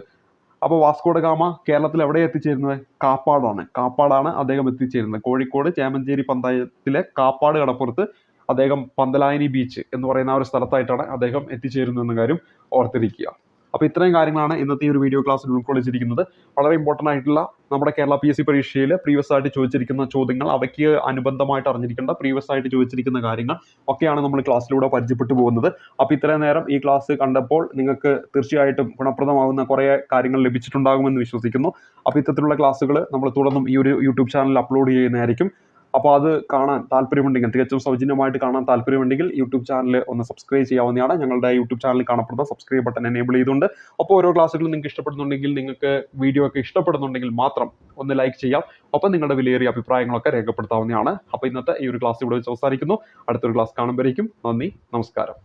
അപ്പോൾ വാസ്കോഡ ഗാമ കേരളത്തിൽ എവിടെ എത്തിച്ചേരുന്നത്? കാപ്പാടാണ് അദ്ദേഹം എത്തിച്ചേരുന്നത്. കോഴിക്കോട് ചേമഞ്ചേരി പഞ്ചായത്തിലെ കാപ്പാട് കടപ്പുറത്ത് അദ്ദേഹം പന്തലായനി ബീച്ച് എന്ന് പറയുന്ന ആ ഒരു സ്ഥലത്തായിട്ടാണ് അദ്ദേഹം എത്തിച്ചേരുന്നത് എന്ന കാര്യം ഓർത്തിരിക്കുക. അപ്പോൾ ഇത്രയും കാര്യങ്ങളാണ് ഇന്നത്തെ ഈ ഒരു വീഡിയോ ക്ലാസ്സിൽ ഉൾക്കൊള്ളിച്ചിരിക്കുന്നത്. വളരെ ഇമ്പോർട്ടൻ്റ് ആയിട്ടുള്ള നമ്മുടെ കേരള PSC പരീക്ഷയിൽ പ്രീവിയസ് ആയിട്ട് ചോദിച്ചിരിക്കുന്ന ചോദ്യങ്ങൾ, അവയ്ക്ക് അനുബന്ധമായിട്ട് അറിഞ്ഞിരിക്കേണ്ട പ്രീവിയസ് ആയിട്ട് ചോദിച്ചിരിക്കുന്ന കാര്യങ്ങൾ ഒക്കെയാണ് നമ്മൾ ക്ലാസ്സിലൂടെ പരിചയപ്പെട്ടു പോകുന്നത്. അപ്പോൾ ഇത്രയും നേരം ഈ ക്ലാസ് കണ്ടപ്പോൾ നിങ്ങൾക്ക് തീർച്ചയായിട്ടും ഗുണപ്രദമാകുന്ന കുറേ കാര്യങ്ങൾ ലഭിച്ചിട്ടുണ്ടാകുമെന്ന് വിശ്വസിക്കുന്നു. അപ്പോൾ ഇത്തരത്തിലുള്ള ക്ലാസ്സുകൾ നമ്മൾ തുടർന്നും ഈ ഒരു യൂട്യൂബ് ചാനലിൽ അപ്ലോഡ് ചെയ്യുന്നതായിരിക്കും. അപ്പോൾ അത് കാണാൻ താല്പര്യമുണ്ടെങ്കിൽ, തികച്ചും സൗജന്യമായിട്ട് കാണാൻ താല്പര്യമുണ്ടെങ്കിൽ യൂട്യൂബ് ചാനൽ ഒന്ന് സബ്സ്ക്രൈബ് ചെയ്യാവുന്നതാണ്. ഞങ്ങളുടെ യൂട്യൂബ് ചാനലിൽ കാണപ്പെടുന്ന സബ്സ്ക്രൈബ് ബട്ടൺ എനേബിൾ ചെയ്തുകൊണ്ട്, അപ്പോൾ ഓരോ ക്ലാസ്സുകളും നിങ്ങൾക്ക് ഇഷ്ടപ്പെടുന്നുണ്ടെങ്കിൽ, നിങ്ങൾക്ക് വീഡിയോ ഒക്കെ ഇഷ്ടപ്പെടുന്നുണ്ടെങ്കിൽ മാത്രം ഒന്ന് ലൈക്ക് ചെയ്യാം. ഒപ്പം നിങ്ങളുടെ വിലയേറിയ അഭിപ്രായങ്ങളൊക്കെ രേഖപ്പെടുത്താവുന്നതാണ്. അപ്പോൾ ഇന്നത്തെ ഈ ഒരു ക്ലാസ് ഇവിടെ വെച്ച് അവസാനിക്കുന്നു. അടുത്തൊരു ക്ലാസ് കാണുമ്പോഴേക്കും നന്ദി, നമസ്കാരം.